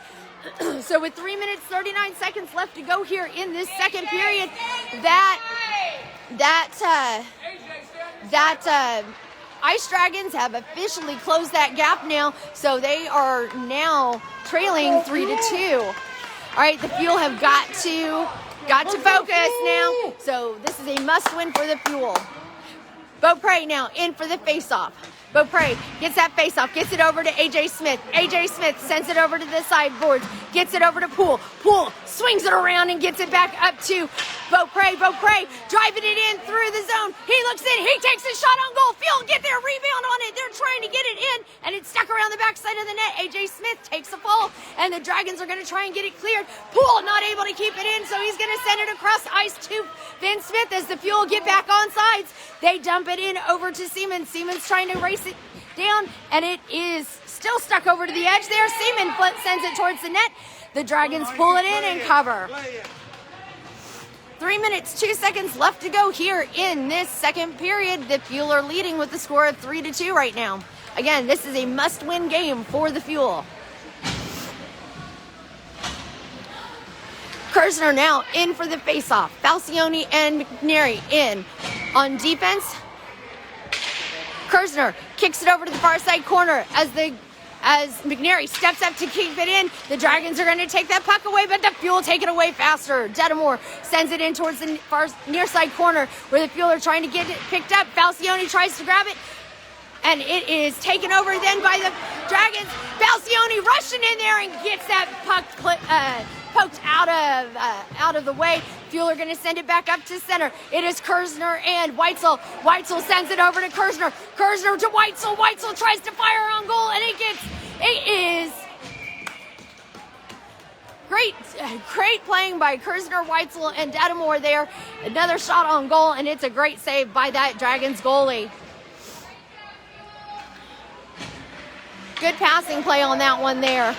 So with 3 minutes, 39 seconds left to go here in this second period, Ice Dragons have officially closed that gap now, so they are now trailing 3-2. All right, the Fuel have got to focus now. So this is a must-win for the Fuel. Beaupre now in for the face-off. Beaupre gets that face-off, gets it over to A.J. Smith. A.J. Smith sends it over to the sideboards, gets it over to Poole. Poole swings it around and gets it back up to Beaupre. Beaupre driving it in through the zone. He looks in, he takes a shot on goal. Fuel get their rebound on it. They're trying to get it in, and it's stuck around the backside of the net. A.J. Smith takes a fall, and the Dragons are going to try and get it cleared. Poole not able to keep it in, so he's going to send it across ice to Ben Smith as the Fuel get back on sides. They dump it in over to Seaman. Seaman's trying to race it down, and it is still stuck over to the edge there. Seaman sends it towards the net. The Dragons pull it in and cover. 3 minutes, 2 seconds left to go here in this second period. The Fuel are leading with the score of 3-2 right now. Again, this is a must-win game for the Fuel. Kirzner now in for the face-off. Falcione and McNary in on defense. Kirzner kicks it over to the far side corner as McNary steps up to keep it in. The Dragons are going to take that puck away, but the Fuel take it away faster. Detamore sends it in towards the far near side corner where the Fuel are trying to get it picked up. Falcione tries to grab it, and it is taken over then by the Dragons. Falcione rushing in there and gets that puck poked out of the way. Fuel are going to send it back up to center. It is Kirzner and Whitesell. Whitesell sends it over to Kirzner. Kirzner to Whitesell. Whitesell tries to fire on goal, and it is great playing by Kirzner, Whitesell, and Detamore there. Another shot on goal, and it's a great save by that Dragons goalie. Good passing play on that one there.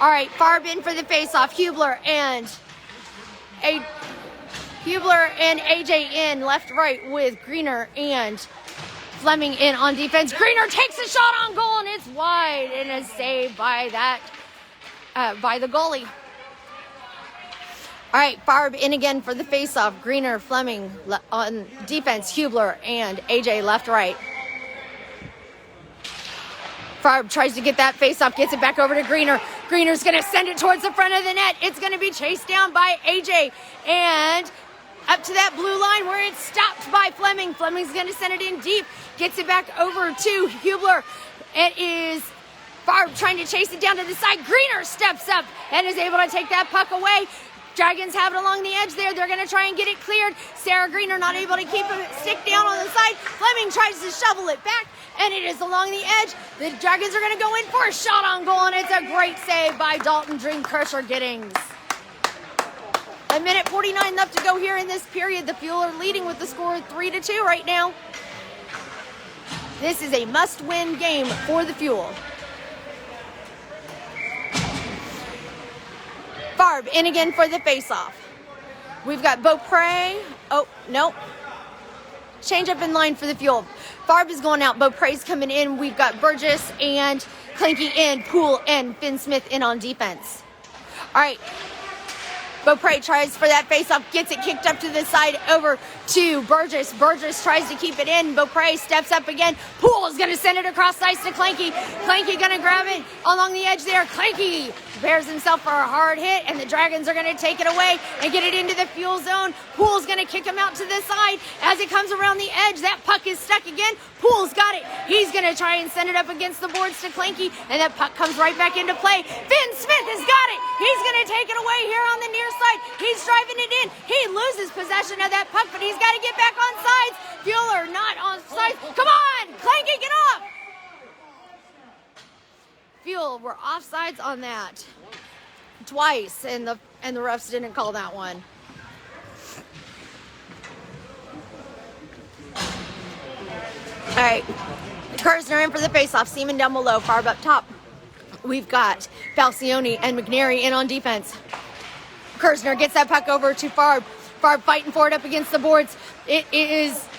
All right, Farb in for the faceoff. Hublar and AJ in left right with Greener and Fleming in on defense. Greener takes a shot on goal, and it's wide, and a save by the goalie. All right, Farb in again for the faceoff. Greener, Fleming on defense. Hublar and AJ left-right. Farb tries to get that faceoff, gets it back over to Greener. Greener's going to send it towards the front of the net. It's going to be chased down by AJ and up to that blue line where it's stopped by Fleming. Fleming's going to send it in deep, gets it back over to Hublar. It is Farb trying to chase it down to the side. Greener steps up and is able to take that puck away. Dragons have it along the edge there. They're going to try and get it cleared. Sarah Greener not able to keep a stick down on the side. Fleming tries to shovel it back, and it is along the edge. The Dragons are going to go in for a shot on goal, and it's a great save by Dalton Giddings. 1:49 left to go here in this period. The Fuel are leading with the score of 3-2 right now. This is a must-win game for the Fuel. Farb in again for the faceoff. We've got Beaupre. Oh, nope. Change up in line for the Fuel. Farb is going out. Beaupre's coming in. We've got Burgess and Kleinke in. Poole and Finn Smith in on defense. All right. Beaupre tries for that faceoff, gets it kicked up to the side over to Burgess. Burgess tries to keep it in. Beaupre steps up again. Poole is going to send it across the ice to Kleinke. Kleinke going to grab it along the edge there. Kleinke prepares himself for a hard hit, and the Dragons are going to take it away and get it into the Fuel zone. Poole's going to kick him out to the side. As it comes around the edge, that puck is stuck again. Poole's got it. He's going to try and send it up against the boards to Kleinke, and that puck comes right back into play. Finn Smith has got it. He's going to take it away here on the near side. He's driving it in. He loses possession of that puck, but he's got to get back on sides. Fuel are not on sides. Come on, Kleinke, get off. Fuel were offsides on that twice, and the refs didn't call that one. All right, Kirzner in for the faceoff. Seaman down below. Farb up top. We've got Falcione and McNary in on defense. Kirzner gets that puck over to Farb. Farb fighting for it up against the boards. It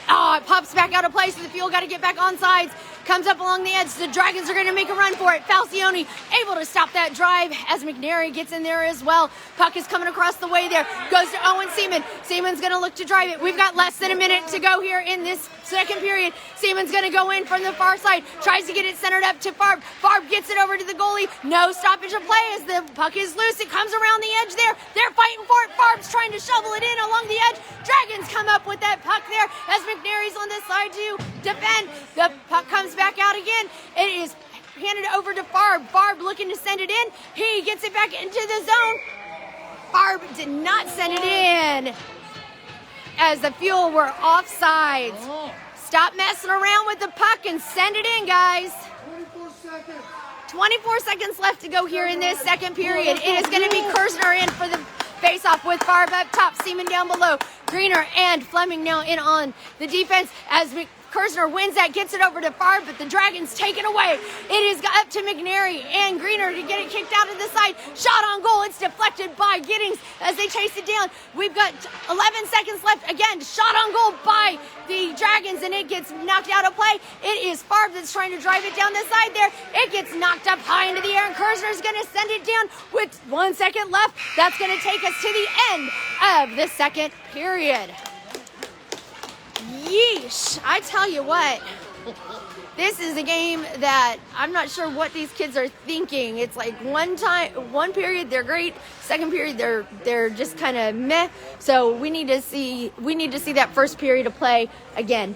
pops back out of play, so the Fuel got to get back on sides. Comes up along the edge. The Dragons are going to make a run for it. Falcione able to stop that drive as McNary gets in there as well. Puck is coming across the way there. Goes to Owen Seaman. Seaman's going to look to drive it. We've got less than a minute to go here in this second period. Seaman's going to go in from the far side. Tries to get it centered up to Farb. Farb gets it over to the goalie. No stoppage of play as the puck is loose. It comes around the edge there. They're fighting for it. Farb's trying to shovel it in along the edge. Dragons come up with that puck there as McNary's on the side to defend. The puck comes back out again. It is handed over to Farb. Farb looking to send it in. He gets it back into the zone. Farb did not send it in as the Fuel were offsides. Stop messing around with the puck and send it in, guys. 24 seconds left to go here in this second period. It is going to be Kirzner in for the face-off with Farb up top, Seaman down below. Greener and Fleming now in on the defense as Kirzner wins that, gets it over to Farb, but the Dragons take it away. It is up to McNary and Greener to get it kicked out of the side. Shot on goal. It's deflected by Giddings as they chase it down. We've got 11 seconds left. Again, shot on goal by the Dragons, and it gets knocked out of play. It is Farb that's trying to drive it down the side there. It gets knocked up high into the air, and Kirzner's going to send it down with 1 second left. That's going to take us to the end of the second period. Yeesh, I tell you what, this is a game that I'm not sure what these kids are thinking. It's like one period they're great, second period they're just kind of meh. So we need to see that first period of play again.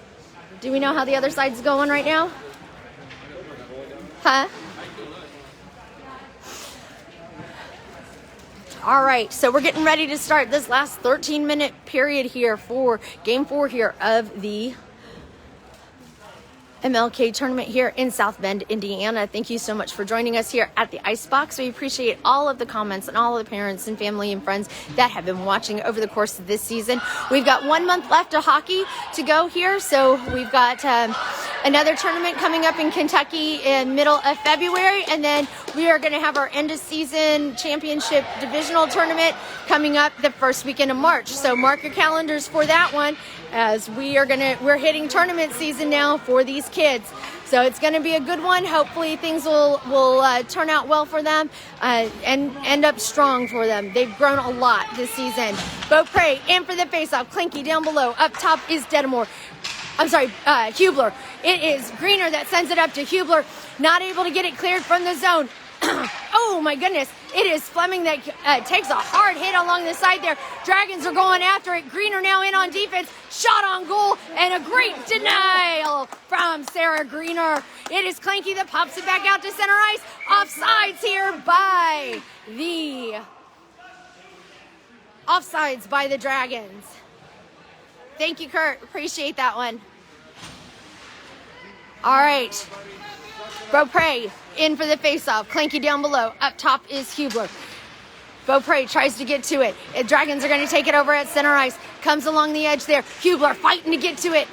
Do we know how the other side's going right now? Huh? All right, so we're getting ready to start this last 13-minute period here for Game 4 here of the MLK tournament here in South Bend, Indiana. Thank you so much for joining us here at the Icebox. We appreciate all of the comments and all of the parents and family and friends that have been watching over the course of this season. We've got 1 month left of hockey to go here, so we've got another tournament coming up in Kentucky in middle of February, and then we are going to have our end of season championship divisional tournament coming up the first weekend of March. So mark your calendars for that one, as we're hitting tournament season now for these kids. So it's going to be a good one. Hopefully things will turn out well for them and end up strong for them. They've grown a lot this season. Beaupre in for the faceoff. Kleinke down below. Up top is Detamore. Hublar. It is Greener that sends it up to Hublar. Not able to get it cleared from the zone. Oh my goodness. It is Fleming that takes a hard hit along the side there. Dragons are going after it. Greener now in on defense. Shot on goal and a great denial from Sarah Greener. It is Kleinke that pops it back out to center ice. Offsides here by the Dragons. Thank you, Kurt. Appreciate that one. All right. Beaupre in for the faceoff. Kleinke down below. Up top is Hublar. Beaupre tries to get to it. Dragons are going to take it over at center ice. Comes along the edge there. Hublar fighting to get to it.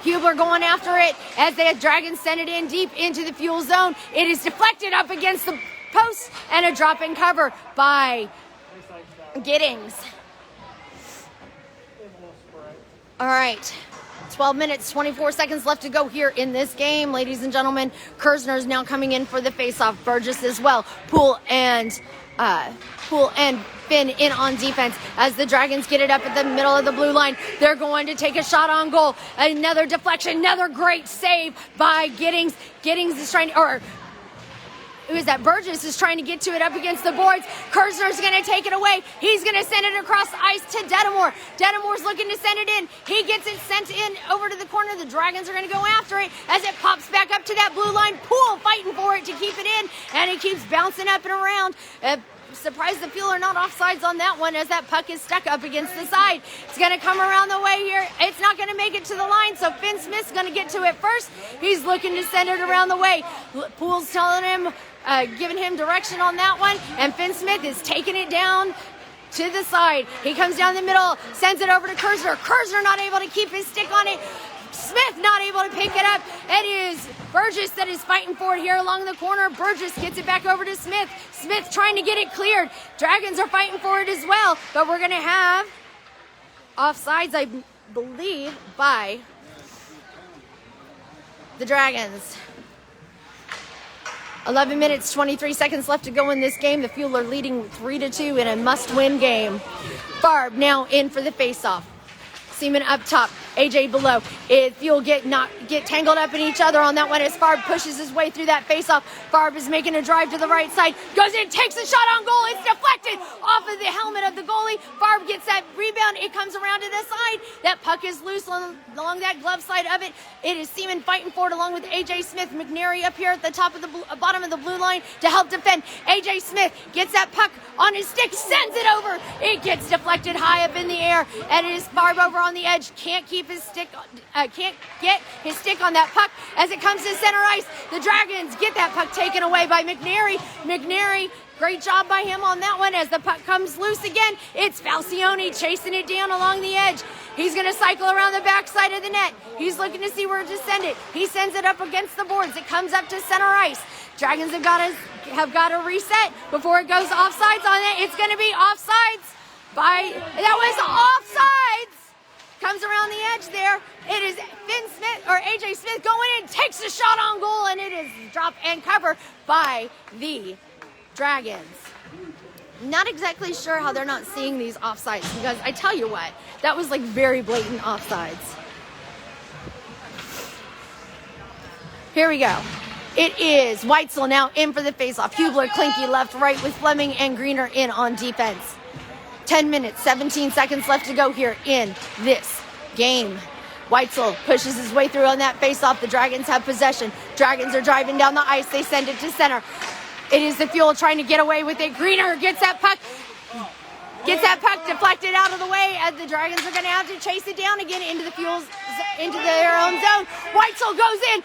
Hublar going after it as the Dragons send it in deep into the fuel zone. It is deflected up against the post and a drop in cover by Giddings. All right. 12 minutes, 24 seconds left to go here in this game, ladies and gentlemen. Kirzner is now coming in for the faceoff. Burgess as well. Poole and Finn in on defense as the Dragons get it up at the middle of the blue line. They're going to take a shot on goal. Another deflection, another great save by Giddings. Giddings is trying to, Burgess is trying to get to it up against the boards. Kirzner's going to take it away. He's going to send it across the ice to Detamore. Detamore's looking to send it in. He gets it sent in over to the corner. The Dragons are going to go after it as it pops back up to that blue line. Poole fighting for it to keep it in, and it keeps bouncing up and around. Surprised the Fuel are not offsides on that one as that puck is stuck up against the side. It's going to come around the way here. It's not going to make it to the line, so Finn Smith's going to get to it first. He's looking to send it around the way. Poole's telling him, giving him direction on that one, and Finn Smith is taking it down to the side. He comes down the middle, sends it over to Kirzner. Kirzner not able to keep his stick on it. Smith not able to pick it up. It is Burgess that is fighting for it here along the corner. Burgess gets it back over to Smith. Smith trying to get it cleared. Dragons are fighting for it as well, but we're going to have offsides, I believe, by the Dragons. 11 minutes, 23 seconds left to go in this game. The Fuel are leading 3-2 in a must-win game. Farb now in for the faceoff. Seaman up top, AJ below. Fuel get tangled up in each other on that one as Farb pushes his way through that faceoff. Farb is making a drive to the right side, goes in, takes a shot on goal. It's deflected off of the helmet of the goalie. Farb gets that rebound. It comes around to the side. That puck is loose along that glove side of it. It is Seaman fighting for it along with AJ Smith. McNary up here at the top of the bottom of the blue line to help defend. AJ Smith gets that puck on his stick, sends it over. It gets deflected high up in the air, and it is Farb over on the edge. Can't get his stick on that puck as it comes to center ice. The Dragons get that puck taken away by McNary. McNary, great job by him on that one as the puck comes loose again. It's Falcione chasing it down along the edge. He's going to cycle around the backside of the net. He's looking to see where to send it. He sends it up against the boards. It comes up to center ice. Dragons have got to reset before it goes offsides on it. It's going to be offsides that was offsides. Comes around the edge there. It is Finn Smith or AJ Smith going in, takes a shot on goal, and it is drop and cover by the Dragons. Not exactly sure how they're not seeing these offsides, because I tell you what, that was like very blatant offsides. Here we go. It is Whitesell now in for the faceoff. Hublar, Kleinke left, right with Fleming and Greener in on defense. 10 minutes, 17 seconds left to go here in this game. Whitesell pushes his way through on that faceoff. The Dragons have possession. Dragons are driving down the ice. They send it to center. It is the Fuel trying to get away with it. Greener gets that puck deflected out of the way, as the Dragons are going to have to chase it down again into their own zone. Whitesell goes in,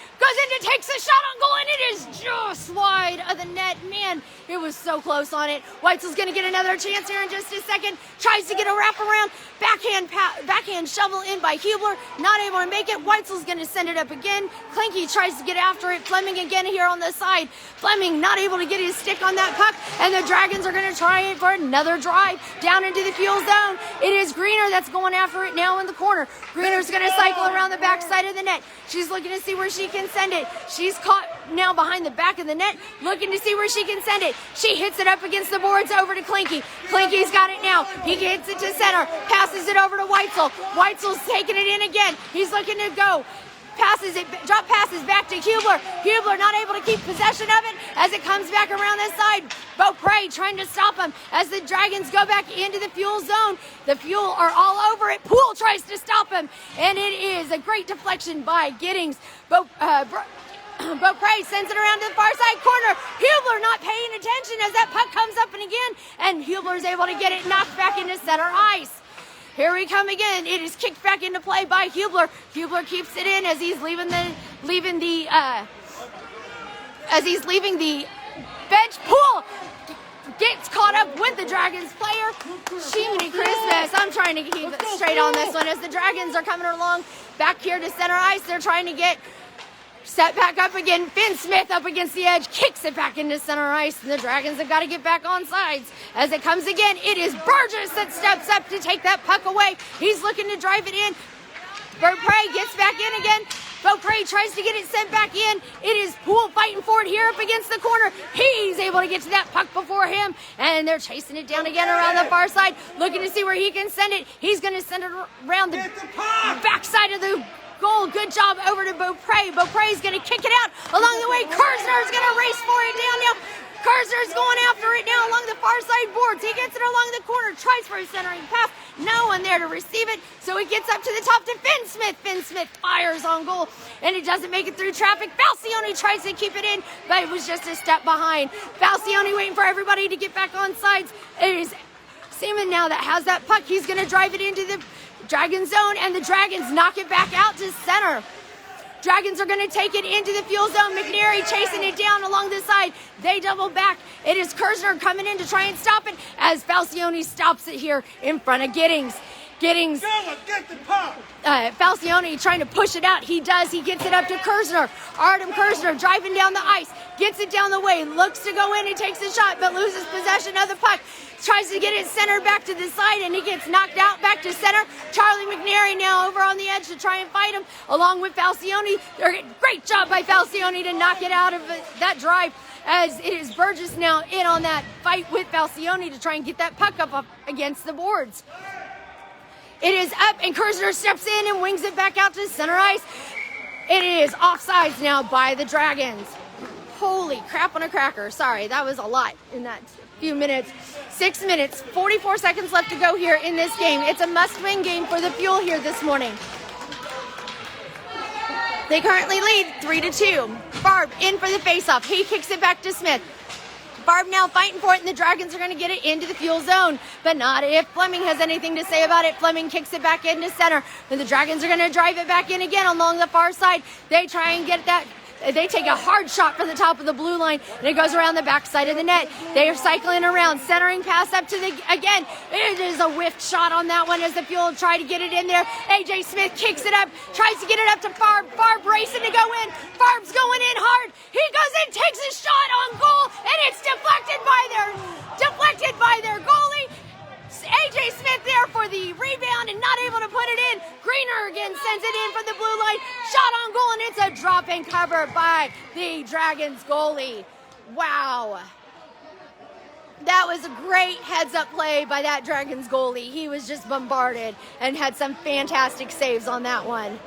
takes a shot on goal, and it is just wide of the net. Man, it was so close on it. Whitesell's going to get another chance here in just a second. Tries to get a wraparound. Backhand shovel in by Hublar, not able to make it. Whitesell's going to send it up again. Kleinke tries to get after it. Fleming again here on the side. Fleming not able to get his stick on that puck, and the Dragons are going to try it for another drive down into the fuel zone. It is Greener that's going after it now in the corner. Greener's going to cycle around the backside of the net. She's looking to see where she can send it. She's caught now behind the back of the net, looking to see where she can send it. She hits it up against the boards over to Kleinke. Kleinke's got it now. He hits it to center, passes it over to Whitesell. Whitesell's taking it in again. He's looking to go. Drop passes back to Hublar. Hublar not able to keep possession of it as it comes back around the side. Beaupre trying to stop him as the Dragons go back into the fuel zone. The fuel are all over it. Poole tries to stop him, and it is a great deflection by Giddings. Beaupre sends it around to the far side corner. Hublar not paying attention as that puck comes up and again, and Hublar's able to get it knocked back into center ice. Here we come again. It is kicked back into play by Hublar. Hublar keeps it in as he's leaving the bench. Poole gets caught up with the Dragons player. Shiminy Christmas. I'm trying to keep it straight on this one as the Dragons are coming along back here to center ice. They're trying to get set back up again. Finn Smith up against the edge, kicks it back into center ice, and the Dragons have got to get back on sides. As it comes again, it is Burgess that steps up to take that puck away. He's looking to drive it in. Beaupre gets back in again. Beaupre tries to get it sent back in. It is Poole fighting for it here up against the corner. He's able to get to that puck before him, and they're chasing it down again around the far side, looking to see where he can send it. He's going to send it around the backside of the goal. Good job over to Beaupre. Beaupre's going to kick it out along the way. Kirzner's going to race for it down now. Kirzner's going after it now along the far side boards. He gets it along the corner, tries for a centering pass. No one there to receive it, so he gets up to the top to Finn Smith. Finn Smith fires on goal, and it doesn't make it through traffic. Falcione tries to keep it in, but it was just a step behind. Falcione waiting for everybody to get back on sides. It is Seaman now that has that puck. He's going to drive it into the Dragon zone, and the Dragons knock it back out to center. Dragons are going to take it into the fuel zone. McNary chasing it down along the side. They double back. It is Kirzner coming in to try and stop it as Falcione stops it here in front of Giddings. Giddings, get the puck. Falcione trying to push it out. He does. He gets it up to Kirzner. Artem Kirzner driving down the ice. Gets it down the way. Looks to go in. He takes a shot but loses possession of the puck. Tries to get it centered back to the side, and he gets knocked out back to center. Charlie Mcnary now over on the edge to try and fight him along with Falcione. Great job by Falcione to knock it out of that drive, as it is Burgess now in on that fight with Falcione to try and get that puck up against the boards. It is up, and Kirzner steps in and wings it back out to center ice. It is offsides now by the Dragons. Holy crap on a cracker. Sorry, that was a lot in that few minutes. 6 minutes, 44 seconds left to go here in this game. It's a must-win game for the Fuel here this morning. They currently lead 3-2. Farb in for the face-off. He kicks it back to Smith. Farb now fighting for it, and the Dragons are going to get it into the fuel zone, but not if Fleming has anything to say about it. Fleming kicks it back into center, and the Dragons are going to drive it back in again along the far side. They try and get that. They take a hard shot from the top of the blue line, and it goes around the backside of the net. They are cycling around, centering pass up to the, again, it is a whiffed shot on that one as the Fuel try to get it in there. AJ Smith kicks it up, tries to get it up to Farb. Farb racing to go in. Farb's going in hard. He goes in, takes a shot on goal, and it's deflected by their goalie. AJ Smith there for the rebound and not able to put it in. Greener again sends it in from the blue line. Shot on goal, and it's a drop and cover by the Dragons goalie. Wow. That was a great heads-up play by that Dragons goalie. He was just bombarded and had some fantastic saves on that one.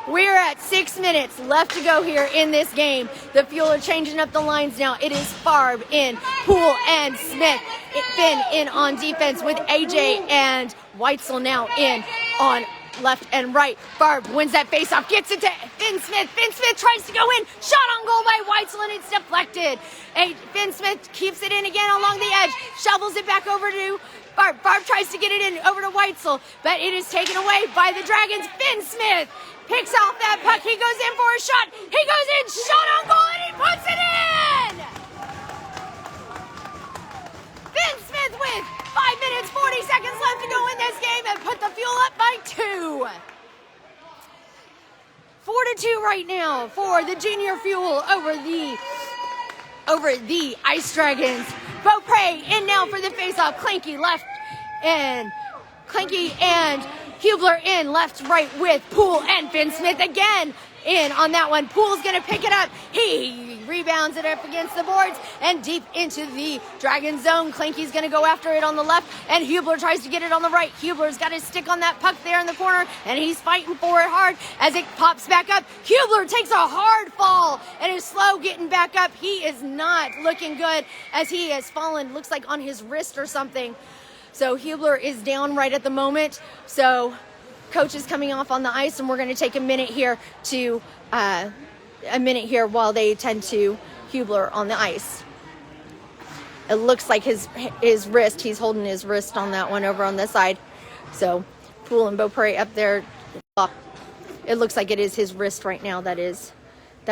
We're at 6 minutes left to go here in this game. The Fuel are changing up the lines now. It is Farb in, Poole and Smith. Finn in on defense with AJ and Whitesell now in on left and right. Farb wins that faceoff, gets it to Finn Smith. Finn Smith tries to go in. Shot on goal by Whitesell, and it's deflected. Finn Smith keeps it in again along the edge. Shovels it back over to Farb. Farb tries to get it in over to Whitesell, but it is taken away by the Dragons. Finn Smith picks off that puck. He goes in for a shot. He goes in, shot on goal, and he puts it in! Finn Smith with 5 minutes, 40 seconds left to go in this game. 5-2 right now for the Junior Fuel over the Ice Dragons. Beaupre in now for the face-off. Kleinke left and Hublar in left, right with Poole and Finn Smith again in on that one. Poole's going to pick it up. He rebounds it up against the boards and deep into the Dragon zone. Kleinke's going to go after it on the left, and Hublar tries to get it on the right. Hublar's got his stick on that puck there in the corner, and he's fighting for it hard as it pops back up. Hublar takes a hard fall and is slow getting back up. He is not looking good as he has fallen, looks like on his wrist or something. So Hublar is down right at the moment. So coach is coming off on the ice, and we're going to take a minute here while they attend to Hublar on the ice. It looks like his wrist, he's holding his wrist on that one over on this side. So Poole and Beaupre up there. It looks like it is his wrist right now that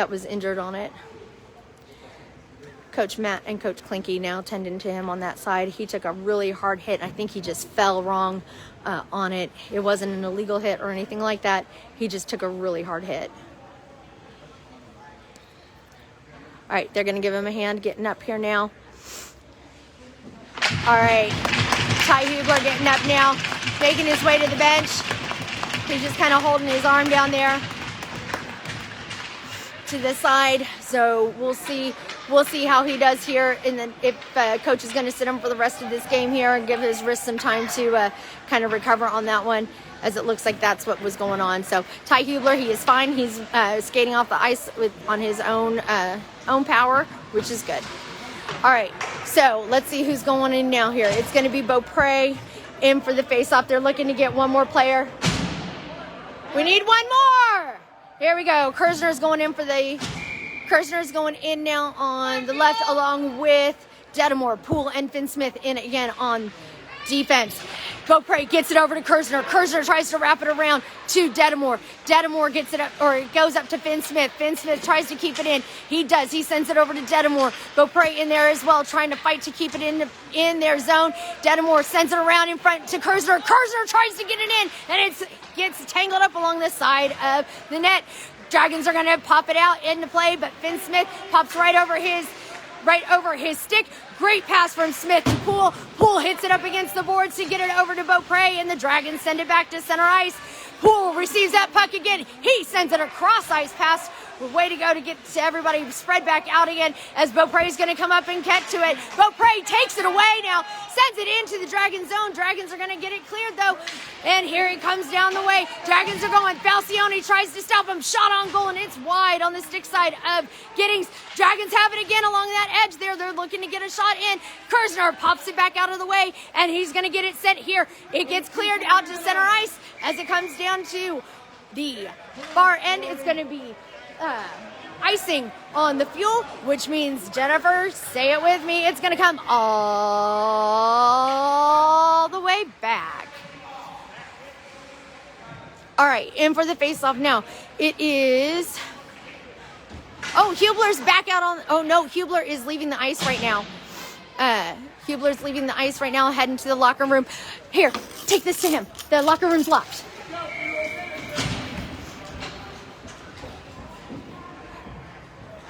was injured on it. Coach Matt and Coach Kleinke now tending to him on that side. He took a really hard hit. I think he just fell wrong on it. It wasn't an illegal hit or anything like that. He just took a really hard hit. All right, they're going to give him a hand getting up here now. All right, Ty Hublar getting up now, making his way to the bench. He's just kind of holding his arm down there to the side. So we'll see how he does here, and then if coach is going to sit him for the rest of this game here and give his wrist some time to kind of recover on that one, as it looks like that's what was going on. So Ty Hublar, he is fine. He's skating off the ice on his own power, which is good. All right, so let's see who's going in now here. It's going to be Beaupre in for the face-off. They're looking to get one more player. We need one more. Here we go. Kirzner's going in now on the left, along with Detamore. Poole and Finn Smith in again on defense. Beaupre gets it over to Kirzner. Kirzner tries to wrap it around to Detamore. Detamore gets it up, or it goes up to Finn Smith. Finn Smith tries to keep it in. He does. He sends it over to Detamore. Beaupre in there as well, trying to fight to keep it in their zone. Detamore sends it around in front to Kirzner. Kirzner tries to get it in, and it gets tangled up along the side of the net. Dragons are going to pop it out into play, but Finn Smith pops right over his stick. Great pass from Smith to Poole. Poole hits it up against the boards to get it over to Beaupre, and the Dragons send it back to center ice. Poole receives that puck again. He sends it across ice pass. Way to go to get to everybody spread back out again as Beaupre is going to come up and catch to it. Beaupre takes it away now, sends it into the Dragon zone. Dragons are going to get it cleared though, and here it comes down the way. Dragons are going. Falcione tries to stop him. Shot on goal, and it's wide on the stick side of Giddings. Dragons have it again along that edge there. They're looking to get a shot in. Kirzner pops it back out of the way, and he's going to get it sent here. It gets cleared out to center ice as it comes down to the far end. It's going to be icing on the fuel, which means, Jennifer, say it with me, it's going to come all the way back. All right, in for the face-off now. It is... Oh, Hublar's back out on... Oh, no, Hublar is leaving the ice right now. Hublar's leaving the ice right now, heading to the locker room. Here, take this to him. The locker room's locked.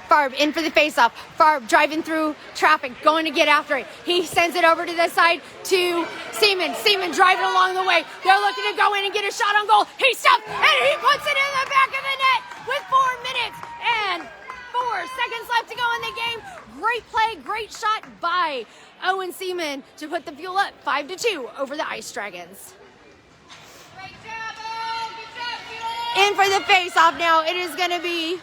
Farb in for the face-off. Farb driving through traffic, going to get after it. He sends it over to the side to Seaman. Seaman driving along the way. They're looking to go in and get a shot on goal. He stops, and he puts it in the back of the net with 4 minutes and 4 seconds left to go in the game. Great play, great shot by Owen Seaman to put the Fuel up 5-2 over the Ice Dragons. Great job, Owen. Good job, Fuel. In for the face-off now. It is going to be...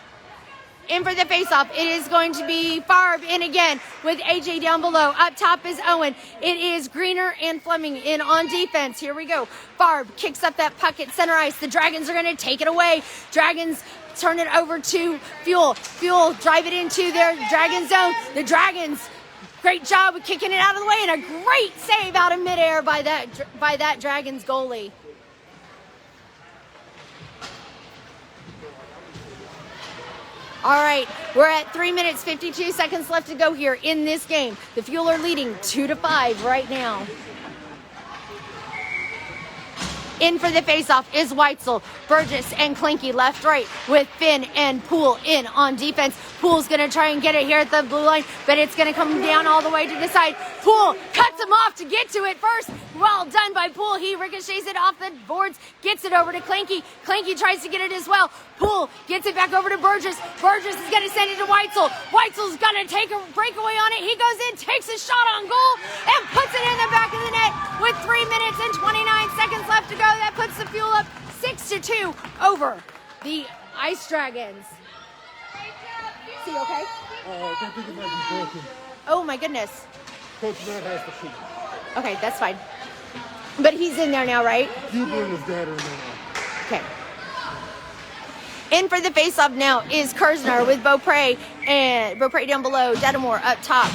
In for the face-off, it is going to be Farb in again with AJ down below. Up top is Owen. It is Greener and Fleming in on defense. Here we go. Farb kicks up that puck at center ice. The Dragons are going to take it away. Dragons turn it over to Fuel. Fuel drive it into their Dragon zone. The Dragons, great job with kicking it out of the way, and a great save out of midair by that Dragons goalie. All right, we're at 3 minutes, 52 seconds left to go here in this game. The Fuel are leading 2-5 right now. In for the faceoff is Whitesell, Burgess, and Kleinke left, right, with Finn and Poole in on defense. Poole's going to try and get it here at the blue line, but it's going to come down all the way to the side. Poole cuts him off to get to it first. Well done by Poole. He ricochets it off the boards, gets it over to Kleinke. Kleinke tries to get it as well. Poole gets it back over to Burgess. Burgess is going to send it to Whitesell. Whitesell's going to take a breakaway on it. He goes in, takes a shot on goal, and puts it in the back of the net with 3 minutes and 29 seconds left to go. That puts the Fuel up 6-2 over the Ice Dragons. Is he okay? I think it might be broken. Oh my goodness. Coach Matt has to shoot. Okay, that's fine. But he's in there now, right? Hublar and his dad are in there now. Okay. In for the faceoff now is Kirzner with Beaupre, and Beaupre down below, Detamore up top.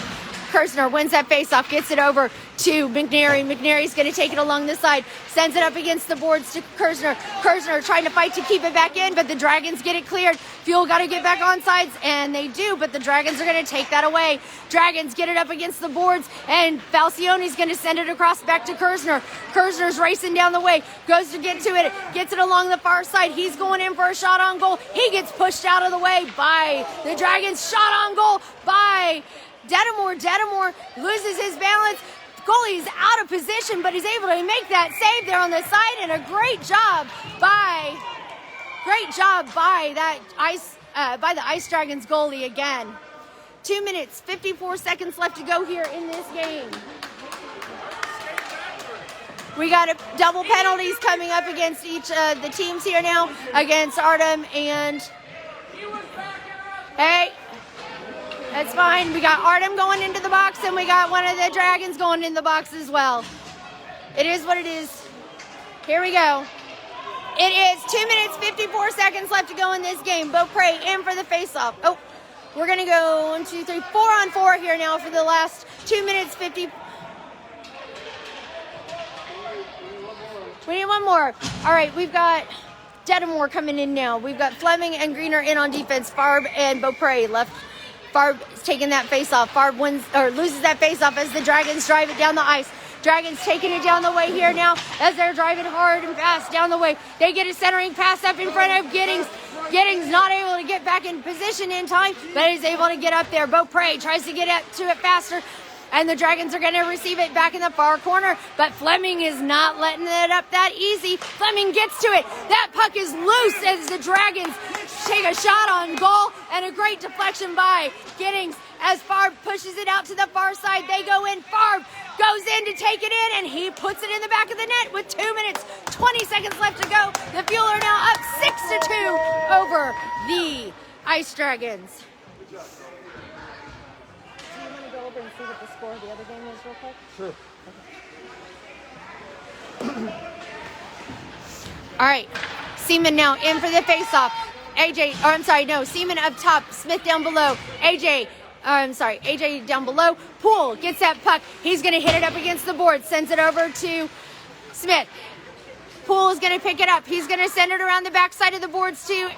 Kirzner wins that faceoff, gets it over to McNary. McNary's going to take it along the side, sends it up against the boards to Kirzner. Kirzner trying to fight to keep it back in, but the Dragons get it cleared. Fuel got to get back on sides, and they do, but the Dragons are going to take that away. Dragons get it up against the boards, and Falcione's going to send it across back to Kirzner. Kirzner's racing down the way, goes to get to it, gets it along the far side. He's going in for a shot on goal. He gets pushed out of the way by the Dragons. Shot on goal by Detamore. Detamore loses his balance. Goalie's out of position, but he's able to make that save there on the side, and a great job by the Ice Dragons goalie again. 2 minutes, 54 seconds left to go here in this game. We got double penalties coming up against each of the teams here now, against Artem and... Hey, that's fine. We got Artem going into the box, and we got one of the Dragons going in the box as well. It is what it is. Here we go. It is 2 minutes, 54 seconds left to go in this game. Beaupre in for the faceoff. Oh, we're going to go 1, 2, 3, 4 on 4 here now for the last 2 minutes, 50. We need one more. All right, we've got Detamore coming in now. We've got Fleming and Greener in on defense. Farb and Beaupre left. Farb is taking that faceoff. Farb wins or loses that faceoff as the Dragons drive it down the ice. Dragons taking it down the way here now as they're driving hard and fast down the way. They get a centering pass up in front of Giddings. Giddings not able to get back in position in time, but he's able to get up there. Beaupre tries to get up to it faster, and the Dragons are going to receive it back in the far corner, but Fleming is not letting it up that easy. Fleming gets to it. That puck is loose as the Dragons take a shot on goal, and a great deflection by Giddings as Farb pushes it out to the far side. They go in. Farb goes in to take it in, and he puts it in the back of the net with 2 minutes, 20 seconds left to go. The Fuel are now up 6-2 over the Ice Dragons. Do you want to go over and see what the score of the other game is real quick? Sure. Okay. All right. Seaman now in for the faceoff. Seaman up top. Smith down below. AJ down below. Poole gets that puck. He's going to hit it up against the board. Sends it over to Smith. Poole is going to pick it up. He's going to send it around the backside of the boards to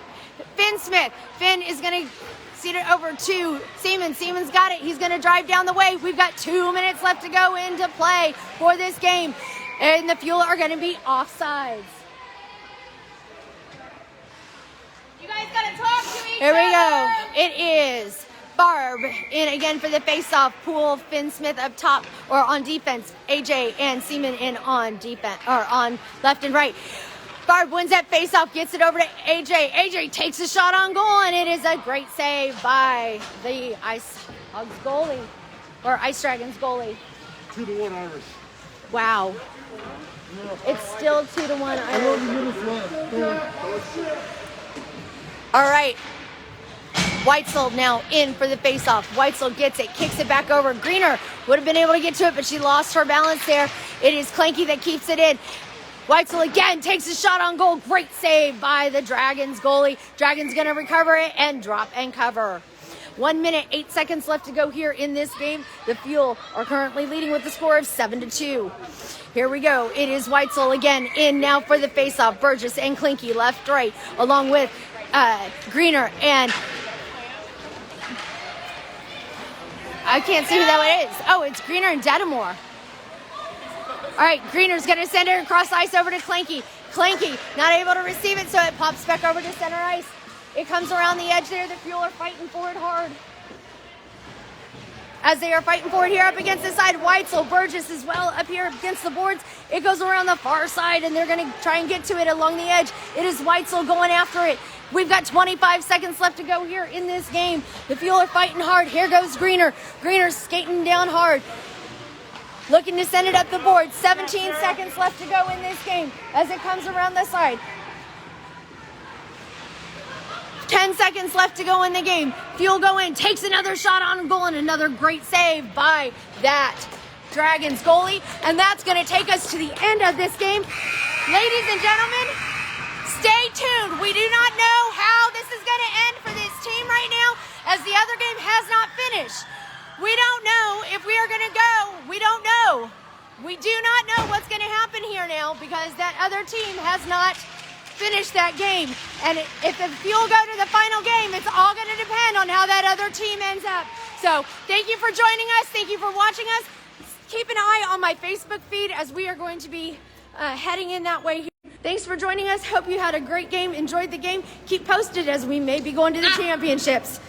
Finn Smith. Finn is going to seat it over to Seaman. Seaman's got it. He's going to drive down the way. We've got 2 minutes left to go into play for this game. And the Fuel are going to be offsides. You guys got to talk to each other. Here we go. It is Farb in again for the face-off. Poole, Finn Smith up top or on defense. AJ and Seaman in on defense or on left and right. Farb wins that face-off, gets it over to AJ. AJ takes a shot on goal, and it is a great save by the Ice Hogs goalie or Ice Dragons goalie. 2-1 Irish. Wow. It's still 2-1 Irish. All right. Whitesell now in for the faceoff. Whitesell gets it, kicks it back over. Greener would have been able to get to it, but she lost her balance there. It is Kleinke that keeps it in. Whitesell again takes a shot on goal. Great save by the Dragons goalie. Dragons going to recover it and drop and cover. 1 minute, 8 seconds left to go here in this game. The Fuel are currently leading with the score of 7-2. Here we go. It is Whitesell again in now for the faceoff. Burgess and Kleinke left, right, along with Greener and I can't see who that one is. Oh, it's Greener and Detamore. All All right, Greener's going to send it across ice over to Kleinke. Kleinke not able to receive it, so it pops back over to center ice. It comes around the edge there. The Fuel are fighting for it hard. As they are fighting for it here up against the side, Whitesell, Burgess as well up here against the boards. It goes around the far side, and they're going to try and get to it along the edge. It is Whitesell going after it. We've got 25 seconds left to go here in this game. The Fuel are fighting hard. Here goes Greener. Greener's skating down hard. Looking to send it up the board. 17 seconds left to go in this game as it comes around the side. 10 seconds left to go in the game. Fuel go in, takes another shot on goal, and another great save by that Dragons goalie. And that's going to take us to the end of this game. Ladies and gentlemen, stay tuned. We do not know how this is going to end for this team right now, as the other game has not finished. We don't know if we are going to go. We don't know. We do not know what's going to happen here now, because that other team has not finish that game. And if the Fuel go to the final game, it's all going to depend on how that other team ends up. So thank you for joining us. Thank you for watching us. Keep an eye on my Facebook feed, as we are going to be heading in that way here. Thanks for joining us. Hope you had a great game, enjoyed the game. Keep posted, as we may be going to the championships.